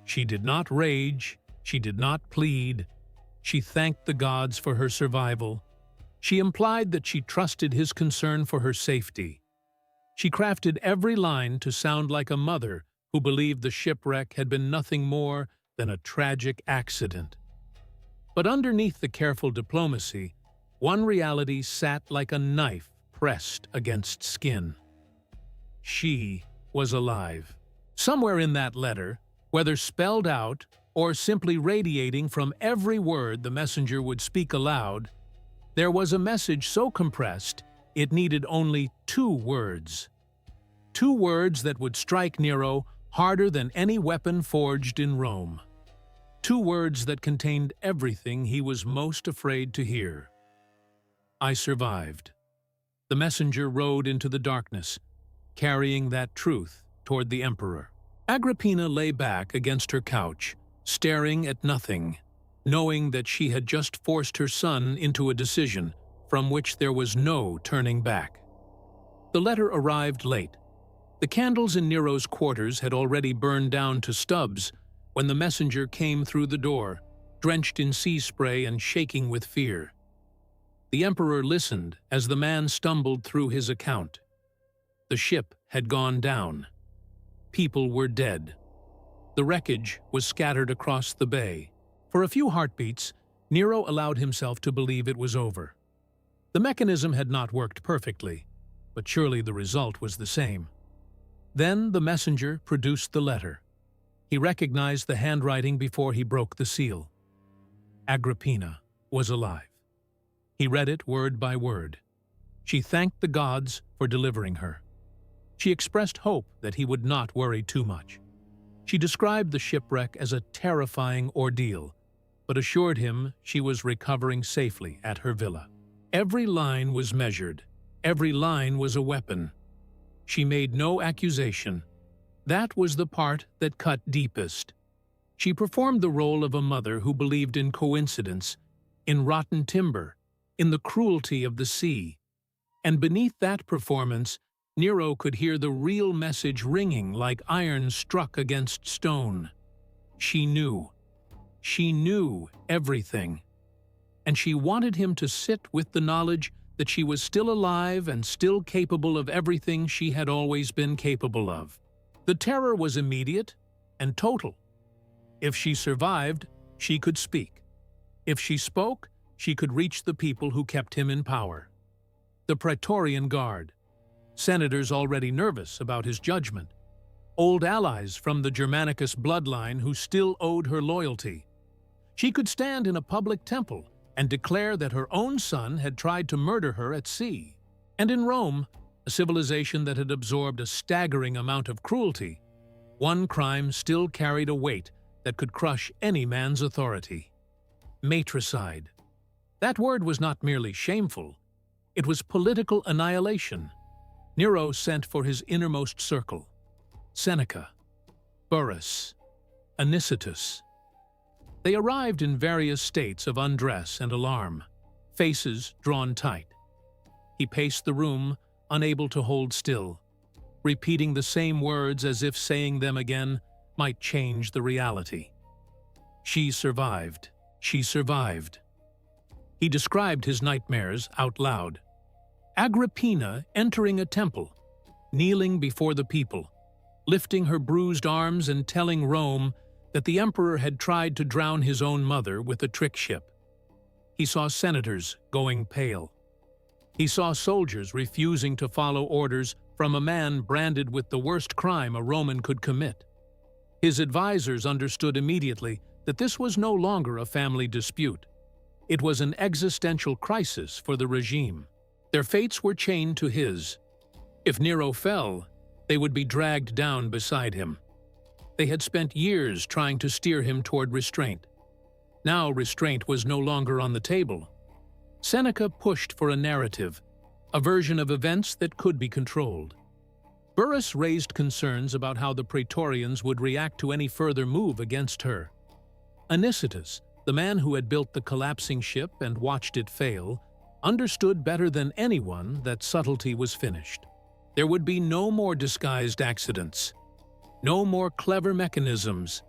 She did not rage, she did not plead. She thanked the gods for her survival. She implied that she trusted his concern for her safety. She crafted every line to sound like a mother who believed the shipwreck had been nothing more than a tragic accident. But underneath the careful diplomacy, one reality sat like a knife pressed against skin. She was alive. Somewhere in that letter, whether spelled out or simply radiating from every word the messenger would speak aloud, there was a message so compressed it needed only 2 words. 2 words that would strike Nero harder than any weapon forged in Rome. 2 words that contained everything he was most afraid to hear. I survived. The messenger rode into the darkness, carrying that truth toward the emperor. Agrippina lay back against her couch, staring at nothing, knowing that she had just forced her son into a decision from which there was no turning back. The letter arrived late. The candles in Nero's quarters had already burned down to stubs when the messenger came through the door, drenched in sea spray and shaking with fear. The emperor listened as the man stumbled through his account. The ship had gone down. People were dead. The wreckage was scattered across the bay. For a few heartbeats, Nero allowed himself to believe it was over. The mechanism had not worked perfectly, but surely the result was the same. Then the messenger produced the letter. He recognized the handwriting before he broke the seal. Agrippina was alive. He read it word by word. She thanked the gods for delivering her. She expressed hope that he would not worry too much. She described the shipwreck as a terrifying ordeal, but assured him she was recovering safely at her villa. Every line was measured. Every line was a weapon. She made no accusation. That was the part that cut deepest. She performed the role of a mother who believed in coincidence, in rotten timber, in the cruelty of the sea. And beneath that performance, Nero could hear the real message ringing like iron struck against stone. She knew. She knew everything. And she wanted him to sit with the knowledge that she was still alive and still capable of everything she had always been capable of. The terror was immediate and total. If she survived, she could speak. If she spoke, she could reach the people who kept him in power. The Praetorian Guard, senators already nervous about his judgment, old allies from the Germanicus bloodline who still owed her loyalty. She could stand in a public temple and declare that her own son had tried to murder her at sea. And in Rome, a civilization that had absorbed a staggering amount of cruelty, one crime still carried a weight that could crush any man's authority: matricide. That word was not merely shameful, it was political annihilation. Nero sent for his innermost circle: Seneca, Burrus, Anicetus. They arrived in various states of undress and alarm, faces drawn tight. He paced the room, unable to hold still, repeating the same words as if saying them again might change the reality. She survived. She survived. He described his nightmares out loud. Agrippina entering a temple, kneeling before the people, lifting her bruised arms and telling Rome that the emperor had tried to drown his own mother with a trick ship. He saw senators going pale. He saw soldiers refusing to follow orders from a man branded with the worst crime a Roman could commit. His advisors understood immediately that this was no longer a family dispute. It was an existential crisis for the regime. Their fates were chained to his. If Nero fell, they would be dragged down beside him. They had spent years trying to steer him toward restraint. Now restraint was no longer on the table. Seneca pushed for a narrative, a version of events that could be controlled. Burrus raised concerns about how the Praetorians would react to any further move against her. Anicetus, the man who had built the collapsing ship and watched it fail, understood better than anyone that subtlety was finished. There would be no more disguised accidents, no more clever mechanisms.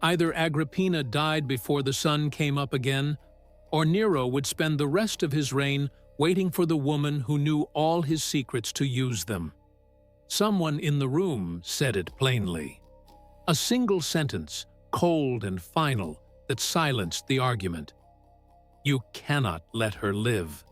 Either Agrippina died before the sun came up again, or Nero would spend the rest of his reign waiting for the woman who knew all his secrets to use them. Someone in the room said it plainly. A single sentence, cold and final, that silenced the argument. You cannot let her live.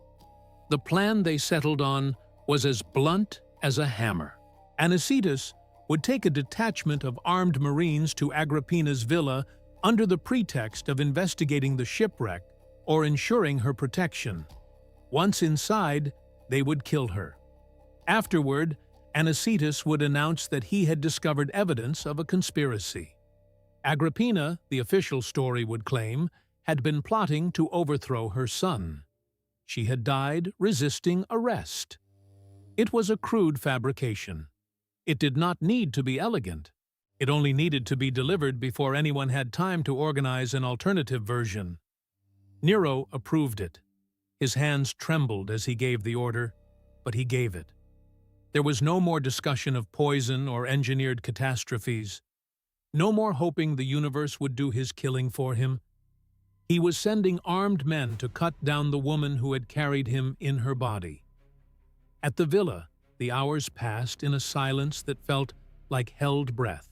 The plan they settled on was as blunt as a hammer. Anicetus would take a detachment of armed Marines to Agrippina's villa under the pretext of investigating the shipwreck or ensuring her protection. Once inside, they would kill her. Afterward, Anicetus would announce that he had discovered evidence of a conspiracy. Agrippina, the official story would claim, had been plotting to overthrow her son. She had died resisting arrest. It was a crude fabrication. It did not need to be elegant. It only needed to be delivered before anyone had time to organize an alternative version. Nero approved it. His hands trembled as he gave the order, but he gave it. There was no more discussion of poison or engineered catastrophes. No more hoping the universe would do his killing for him. He was sending armed men to cut down the woman who had carried him in her body. At the villa, the hours passed in a silence that felt like held breath.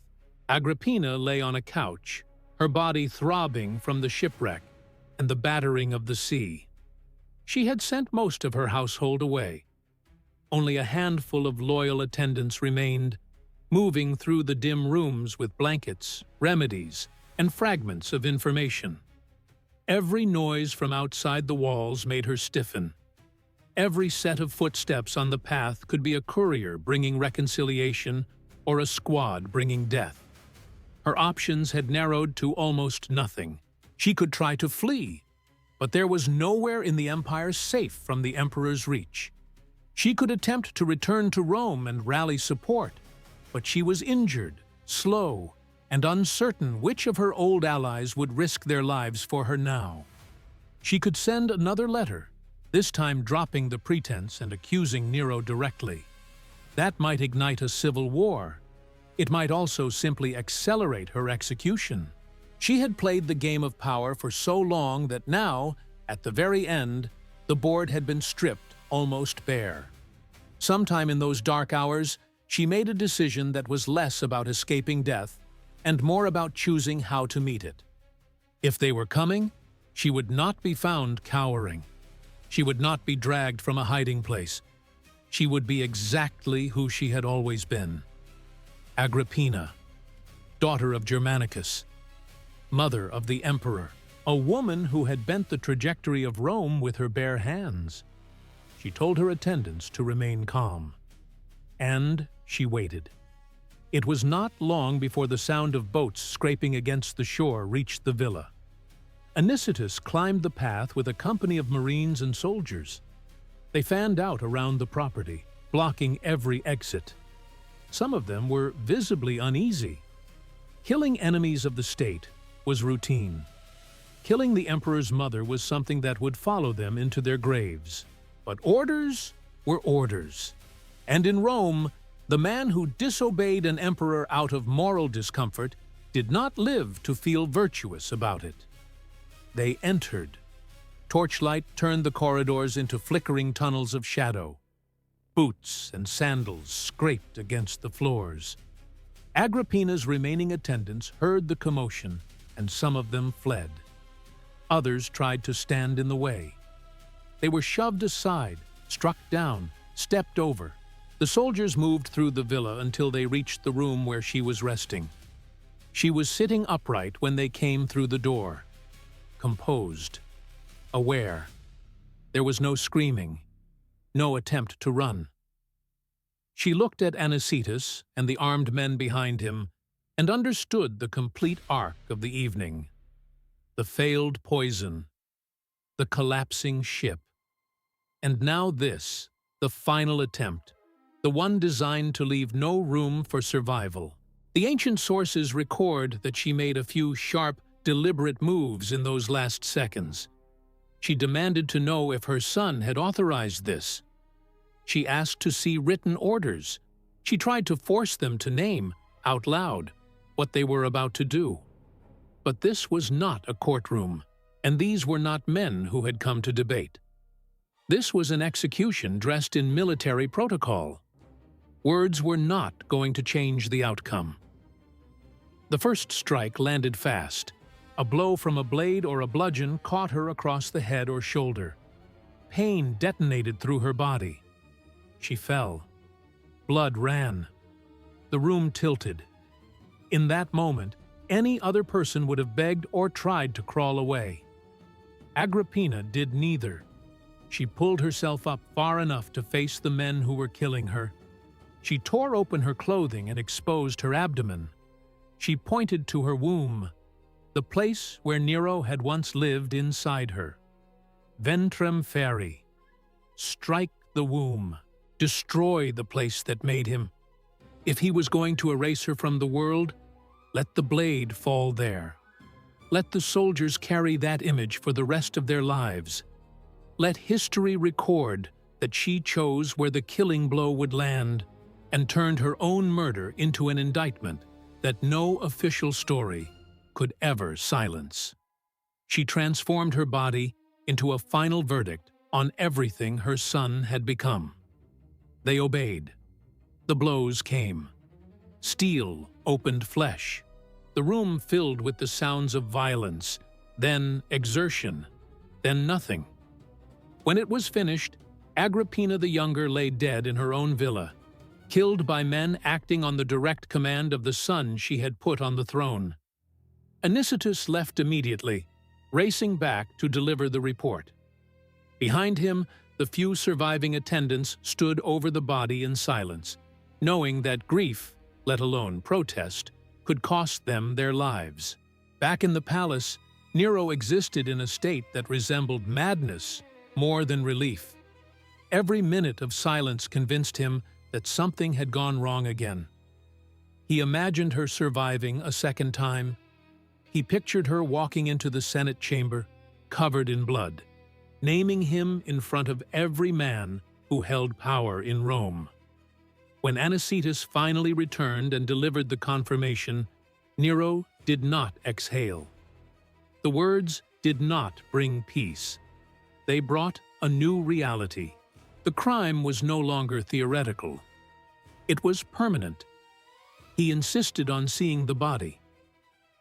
Agrippina lay on a couch, her body throbbing from the shipwreck and the battering of the sea. She had sent most of her household away. Only a handful of loyal attendants remained, moving through the dim rooms with blankets, remedies, and fragments of information. Every noise from outside the walls made her stiffen. Every set of footsteps on the path could be a courier bringing reconciliation or a squad bringing death. Her options had narrowed to almost nothing. She could try to flee, but there was nowhere in the empire safe from the emperor's reach. She could attempt to return to Rome and rally support, but she was injured, slow, and uncertain which of her old allies would risk their lives for her now. She could send another letter, this time dropping the pretense and accusing Nero directly. That might ignite a civil war. It might also simply accelerate her execution. She had played the game of power for so long that now, at the very end, the board had been stripped almost bare. Sometime in those dark hours, she made a decision that was less about escaping death and more about choosing how to meet it. If they were coming, she would not be found cowering. She would not be dragged from a hiding place. She would be exactly who she had always been. Agrippina, daughter of Germanicus, mother of the emperor, a woman who had bent the trajectory of Rome with her bare hands. She told her attendants to remain calm. And she waited. It was not long before the sound of boats scraping against the shore reached the villa. Anicetus climbed the path with a company of marines and soldiers. They fanned out around the property, blocking every exit. Some of them were visibly uneasy. Killing enemies of the state was routine. Killing the emperor's mother was something that would follow them into their graves. But orders were orders. And in Rome, the man who disobeyed an emperor out of moral discomfort did not live to feel virtuous about it. They entered. Torchlight turned the corridors into flickering tunnels of shadow. Boots and sandals scraped against the floors. Agrippina's remaining attendants heard the commotion, and some of them fled. Others tried to stand in the way. They were shoved aside, struck down, stepped over. The soldiers moved through the villa until they reached the room where she was resting. She was sitting upright when they came through the door. Composed. Aware. There was no screaming. No attempt to run. She looked at Anicetus and the armed men behind him and understood the complete arc of the evening. The failed poison. The collapsing ship. And now this, the final attempt. The one designed to leave no room for survival. The ancient sources record that she made a few sharp, deliberate moves in those last seconds. She demanded to know if her son had authorized this. She asked to see written orders. She tried to force them to name, out loud, what they were about to do. But this was not a courtroom, and these were not men who had come to debate. This was an execution dressed in military protocol. Words were not going to change the outcome. The first strike landed fast. A blow from a blade or a bludgeon caught her across the head or shoulder. Pain detonated through her body. She fell. Blood ran. The room tilted. In that moment, any other person would have begged or tried to crawl away. Agrippina did neither. She pulled herself up far enough to face the men who were killing her. She tore open her clothing and exposed her abdomen. She pointed to her womb, the place where Nero had once lived inside her. Ventrem feri. Strike the womb. Destroy the place that made him. If he was going to erase her from the world, let the blade fall there. Let the soldiers carry that image for the rest of their lives. Let history record that she chose where the killing blow would land and turned her own murder into an indictment that no official story could ever silence. She transformed her body into a final verdict on everything her son had become. They obeyed. The blows came. Steel opened flesh. The room filled with the sounds of violence, then exertion, then nothing. When it was finished, Agrippina the Younger lay dead in her own villa, killed by men acting on the direct command of the son she had put on the throne. Anicetus left immediately, racing back to deliver the report. Behind him, the few surviving attendants stood over the body in silence, knowing that grief, let alone protest, could cost them their lives. Back in the palace, Nero existed in a state that resembled madness more than relief. Every minute of silence convinced him that something had gone wrong again. He imagined her surviving a second time. He pictured her walking into the Senate chamber, covered in blood, naming him in front of every man who held power in Rome. When Anicetus finally returned and delivered the confirmation, Nero did not exhale. The words did not bring peace. They brought a new reality. The crime was no longer theoretical. It was permanent. He insisted on seeing the body.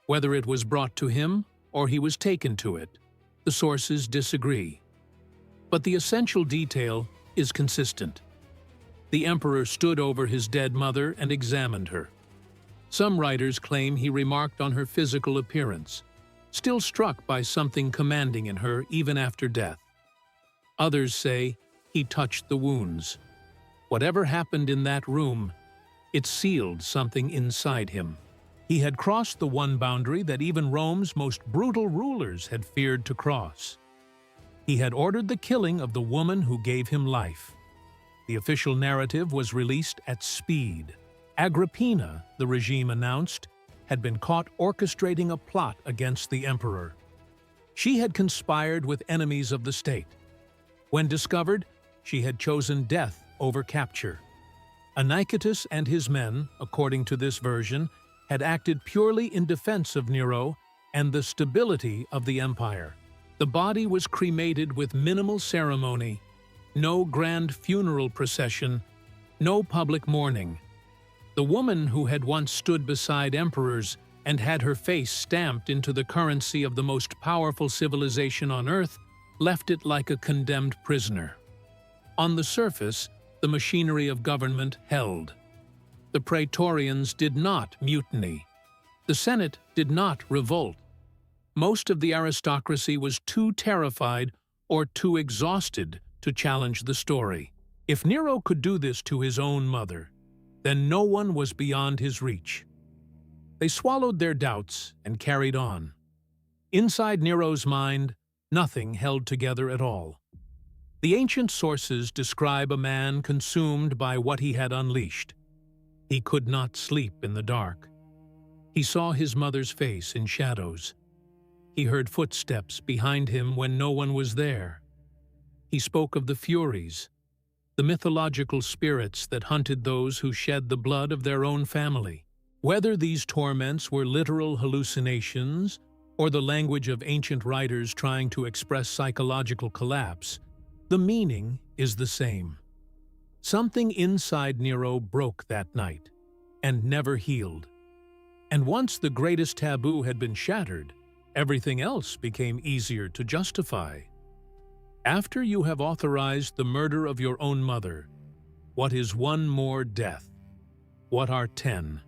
Whether it was brought to him or he was taken to it, the sources disagree. But the essential detail is consistent. The emperor stood over his dead mother and examined her. Some writers claim he remarked on her physical appearance, still struck by something commanding in her even after death. Others say he touched the wounds. Whatever happened in that room, it sealed something inside him. He had crossed the one boundary that even Rome's most brutal rulers had feared to cross. He had ordered the killing of the woman who gave him life. The official narrative was released at speed. Agrippina, the regime announced, had been caught orchestrating a plot against the emperor. She had conspired with enemies of the state. When discovered, she had chosen death over capture. Anicetus and his men, according to this version, had acted purely in defense of Nero and the stability of the empire. The body was cremated with minimal ceremony, no grand funeral procession, no public mourning. The woman who had once stood beside emperors and had her face stamped into the currency of the most powerful civilization on earth left it like a condemned prisoner. On the surface, the machinery of government held. The praetorians did not mutiny. The Senate did not revolt. Most of the aristocracy was too terrified or too exhausted to challenge the story. If Nero could do this to his own mother, then no one was beyond his reach. They swallowed their doubts and carried on. Inside Nero's mind, nothing held together at all. The ancient sources describe a man consumed by what he had unleashed. He could not sleep in the dark. He saw his mother's face in shadows. He heard footsteps behind him when no one was there. He spoke of the Furies, the mythological spirits that hunted those who shed the blood of their own family. Whether these torments were literal hallucinations or the language of ancient writers trying to express psychological collapse, the meaning is the same. Something inside Nero broke that night and never healed. And once the greatest taboo had been shattered, everything else became easier to justify. After you have authorized the murder of your own mother, what is one more death? What are 10?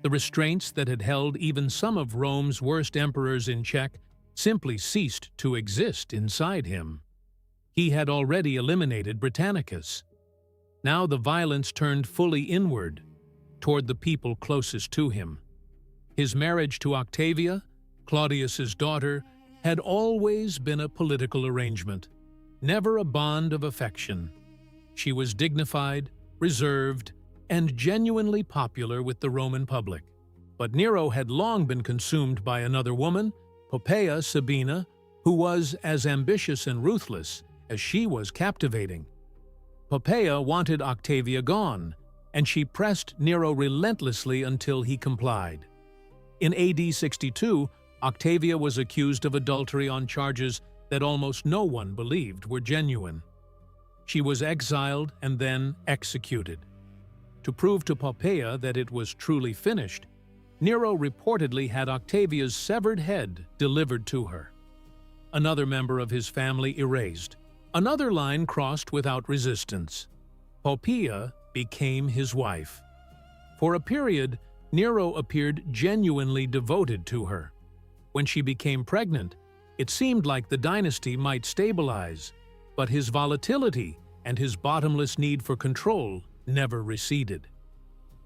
The restraints that had held even some of Rome's worst emperors in check simply ceased to exist inside him. He had already eliminated Britannicus. Now the violence turned fully inward, toward the people closest to him. His marriage to Octavia, Claudius's daughter, had always been a political arrangement, never a bond of affection. She was dignified, reserved, and genuinely popular with the Roman public. But Nero had long been consumed by another woman, Poppaea Sabina, who was as ambitious and ruthless as she was captivating. Poppaea wanted Octavia gone, and she pressed Nero relentlessly until he complied. In AD 62, Octavia was accused of adultery on charges that almost no one believed were genuine. She was exiled and then executed. To prove to Poppaea that it was truly finished, Nero reportedly had Octavia's severed head delivered to her. Another member of his family erased, Another line crossed without resistance. Poppaea became his wife. For a period, Nero appeared genuinely devoted to her. When she became pregnant, it seemed like the dynasty might stabilize, but his volatility and his bottomless need for control never receded.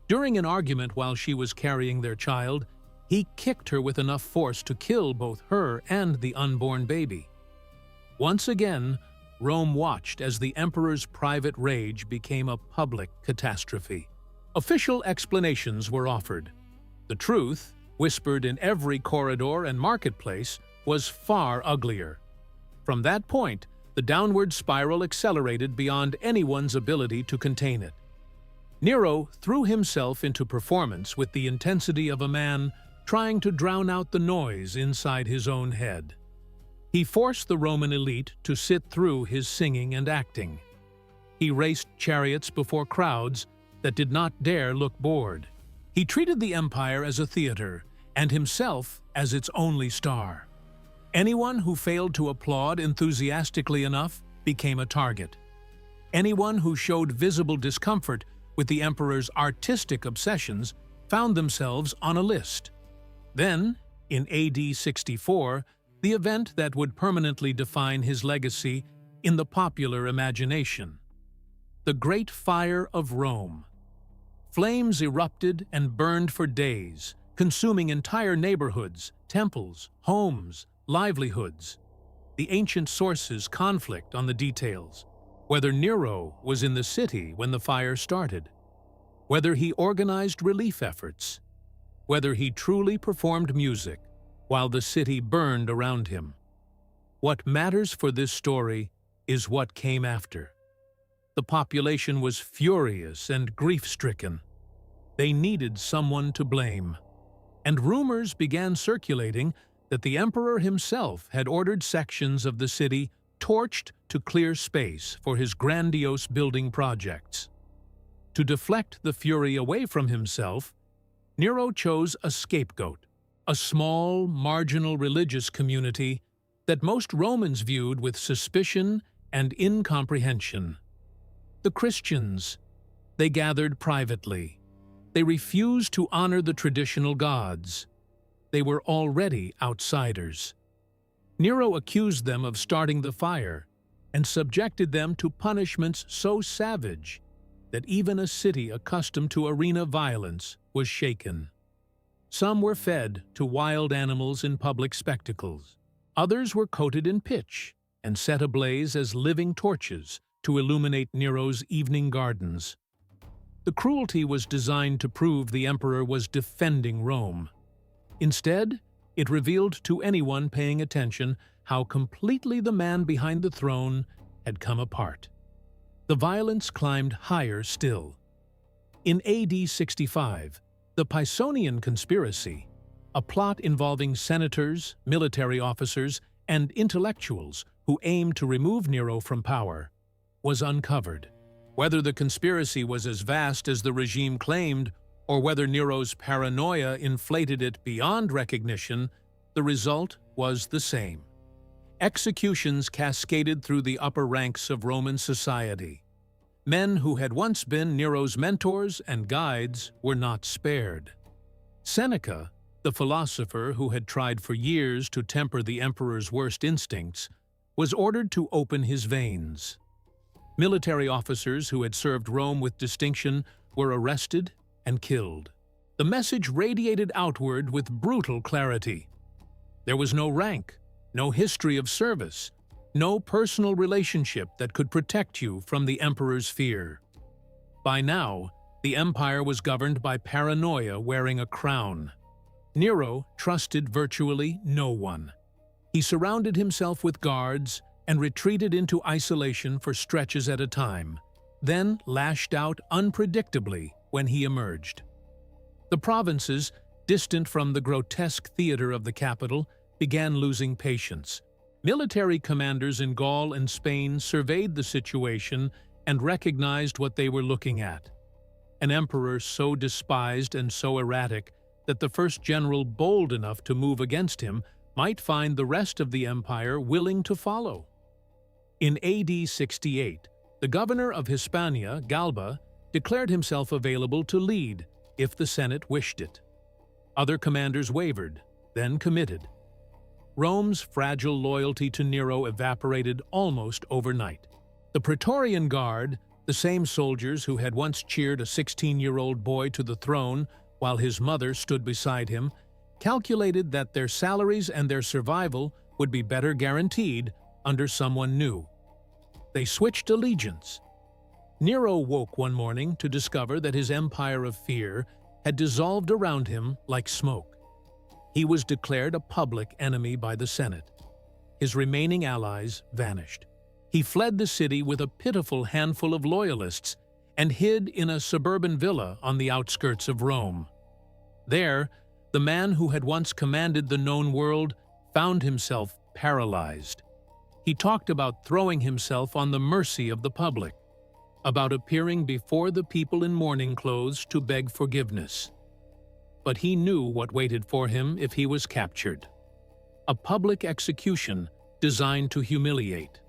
During an argument while she was carrying their child, he kicked her with enough force to kill both her and the unborn baby. Once again, Rome watched as the emperor's private rage became a public catastrophe. Official explanations were offered. The truth, whispered in every corridor and marketplace, was far uglier. From that point, the downward spiral accelerated beyond anyone's ability to contain it. Nero threw himself into performance with the intensity of a man trying to drown out the noise inside his own head. He forced the Roman elite to sit through his singing and acting. He raced chariots before crowds that did not dare look bored. He treated the empire as a theater, and himself as its only star. Anyone who failed to applaud enthusiastically enough became a target. Anyone who showed visible discomfort with the emperor's artistic obsessions found themselves on a list. Then, in AD 64, the event that would permanently define his legacy in the popular imagination: the Great Fire of Rome. Flames erupted and burned for days, consuming entire neighborhoods, temples, homes, livelihoods. The ancient sources conflict on the details, whether Nero was in the city when the fire started, whether he organized relief efforts, whether he truly performed music while the city burned around him. What matters for this story is what came after. The population was furious and grief-stricken. They needed someone to blame, and rumors began circulating that the emperor himself had ordered sections of the city torched to clear space for his grandiose building projects. To deflect the fury away from himself, Nero chose a scapegoat, a small, marginal religious community that most Romans viewed with suspicion and incomprehension. The Christians. They gathered privately. They refused to honor the traditional gods. They were already outsiders. Nero accused them of starting the fire and subjected them to punishments so savage that even a city accustomed to arena violence was shaken. Some were fed to wild animals in public spectacles. Others were coated in pitch and set ablaze as living torches to illuminate Nero's evening gardens. The cruelty was designed to prove the emperor was defending Rome. Instead, it revealed to anyone paying attention how completely the man behind the throne had come apart. The violence climbed higher still. In AD 65, the Pisonian conspiracy, a plot involving senators, military officers, and intellectuals who aimed to remove Nero from power, was uncovered. Whether the conspiracy was as vast as the regime claimed, or whether Nero's paranoia inflated it beyond recognition, the result was the same. Executions cascaded through the upper ranks of Roman society. Men who had once been Nero's mentors and guides were not spared. Seneca, the philosopher who had tried for years to temper the emperor's worst instincts, was ordered to open his veins. Military officers who had served Rome with distinction were arrested and killed. The message radiated outward with brutal clarity. There was no rank, no history of service, no personal relationship that could protect you from the emperor's fear. By now, the empire was governed by paranoia wearing a crown. Nero trusted virtually no one. He surrounded himself with guards and retreated into isolation for stretches at a time, then lashed out unpredictably when he emerged. The provinces, distant from the grotesque theater of the capital, began losing patience. Military commanders in Gaul and Spain surveyed the situation and recognized what they were looking at. An emperor so despised and so erratic that the first general bold enough to move against him might find the rest of the empire willing to follow. In AD 68, the governor of Hispania, Galba, declared himself available to lead if the Senate wished it. Other commanders wavered, then committed. Rome's fragile loyalty to Nero evaporated almost overnight. The Praetorian Guard, the same soldiers who had once cheered a 16-year-old boy to the throne while his mother stood beside him, calculated that their salaries and their survival would be better guaranteed under someone new. They switched allegiance. Nero woke one morning to discover that his empire of fear had dissolved around him like smoke. He was declared a public enemy by the Senate. His remaining allies vanished. He fled the city with a pitiful handful of loyalists and hid in a suburban villa on the outskirts of Rome. There, the man who had once commanded the known world found himself paralyzed. He talked about throwing himself on the mercy of the public, about appearing before the people in mourning clothes to beg forgiveness. But he knew what waited for him if he was captured: a public execution designed to humiliate.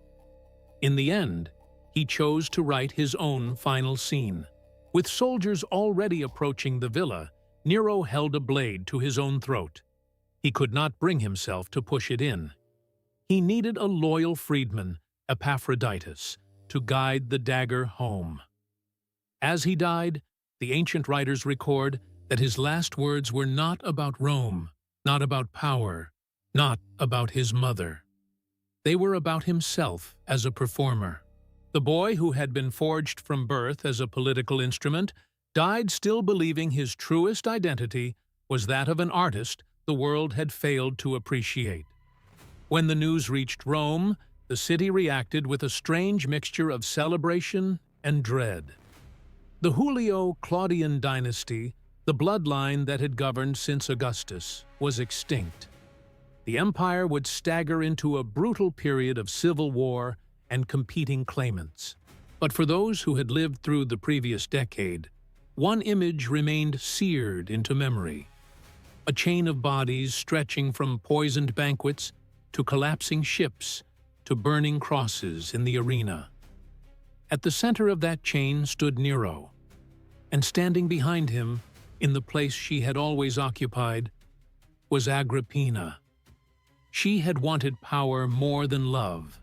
In the end, he chose to write his own final scene. With soldiers already approaching the villa, Nero held a blade to his own throat. He could not bring himself to push it in. He needed a loyal freedman, Epaphroditus, to guide the dagger home. As he died, the ancient writers record that his last words were not about Rome, not about power, not about his mother. They were about himself as a performer. The boy who had been forged from birth as a political instrument died still believing his truest identity was that of an artist the world had failed to appreciate. When the news reached Rome, the city reacted with a strange mixture of celebration and dread. The Julio-Claudian dynasty, the bloodline that had governed since Augustus, was extinct. The empire would stagger into a brutal period of civil war and competing claimants. But for those who had lived through the previous decade, one image remained seared into memory: a chain of bodies stretching from poisoned banquets to collapsing ships to burning crosses in the arena. At the center of that chain stood Nero, and standing behind him, in the place she had always occupied, was Agrippina. She had wanted power more than love,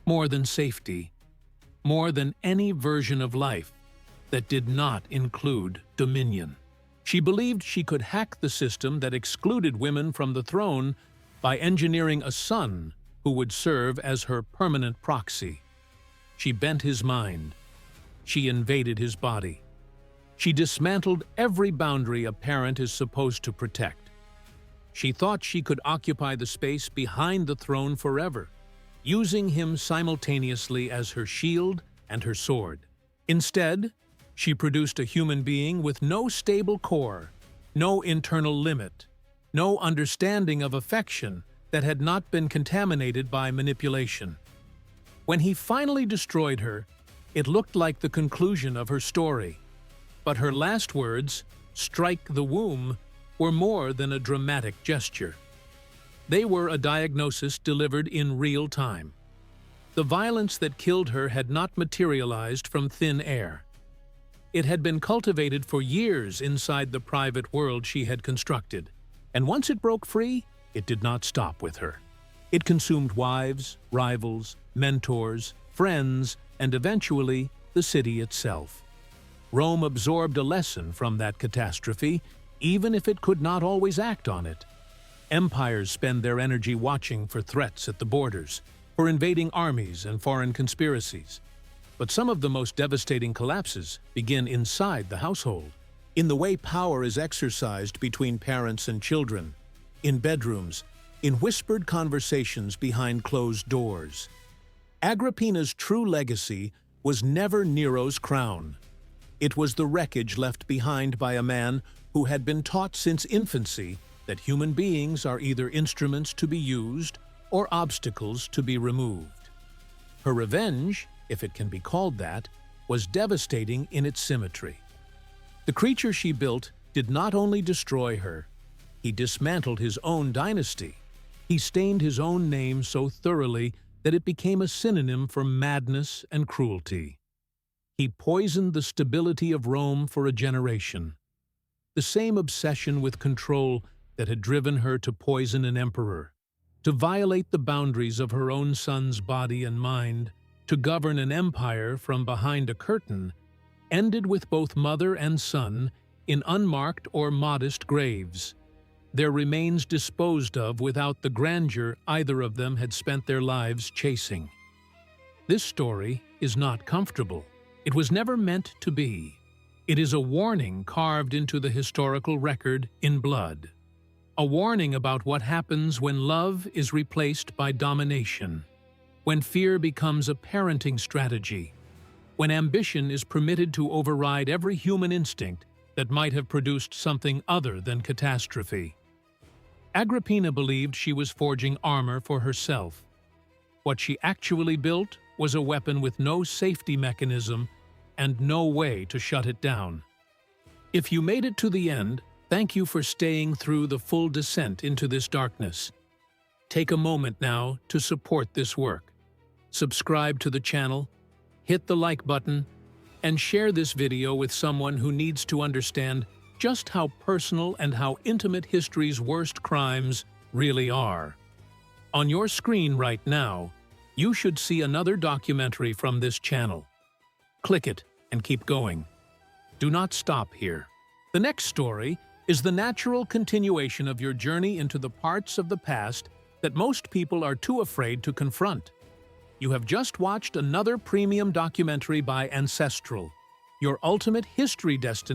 more than safety, more than any version of life that did not include dominion. She believed she could hack the system that excluded women from the throne by engineering a son who would serve as her permanent proxy. She bent his mind. She invaded his body. She dismantled every boundary a parent is supposed to protect. She thought she could occupy the space behind the throne forever, using him simultaneously as her shield and her sword. Instead, she produced a human being with no stable core, no internal limit, no understanding of affection that had not been contaminated by manipulation. When he finally destroyed her, it looked like the conclusion of her story. But her last words, "strike the womb," were more than a dramatic gesture. They were a diagnosis delivered in real time. The violence that killed her had not materialized from thin air. It had been cultivated for years inside the private world she had constructed, and once it broke free, it did not stop with her. It consumed wives, rivals, mentors, friends, and eventually the city itself. Rome absorbed a lesson from that catastrophe, even if it could not always act on it. Empires spend their energy watching for threats at the borders, for invading armies and foreign conspiracies. But some of the most devastating collapses begin inside the household, in the way power is exercised between parents and children, in bedrooms, in whispered conversations behind closed doors. Agrippina's true legacy was never Nero's crown. It was the wreckage left behind by a man who had been taught since infancy that human beings are either instruments to be used or obstacles to be removed. Her revenge, if it can be called that, was devastating in its symmetry. The creature she built did not only destroy her, he dismantled his own dynasty. He stained his own name so thoroughly that it became a synonym for madness and cruelty. He poisoned the stability of Rome for a generation. The same obsession with control that had driven her to poison an emperor, to violate the boundaries of her own son's body and mind, to govern an empire from behind a curtain, ended with both mother and son in unmarked or modest graves, their remains disposed of without the grandeur either of them had spent their lives chasing. This story is not comfortable. It was never meant to be. It is a warning carved into the historical record in blood. A warning about what happens when love is replaced by domination, when fear becomes a parenting strategy, when ambition is permitted to override every human instinct that might have produced something other than catastrophe. Agrippina believed she was forging armor for herself. What she actually built was a weapon with no safety mechanism and no way to shut it down. If you made it to the end, thank you for staying through the full descent into this darkness. Take a moment now to support this work. Subscribe to the channel, hit the like button, and share this video with someone who needs to understand just how personal and how intimate history's worst crimes really are. On your screen right now, you should see another documentary from this channel. Click it and keep going. Do not stop here. The next story is the natural continuation of your journey into the parts of the past that most people are too afraid to confront. You have just watched another premium documentary by Ancestral, your ultimate history destination.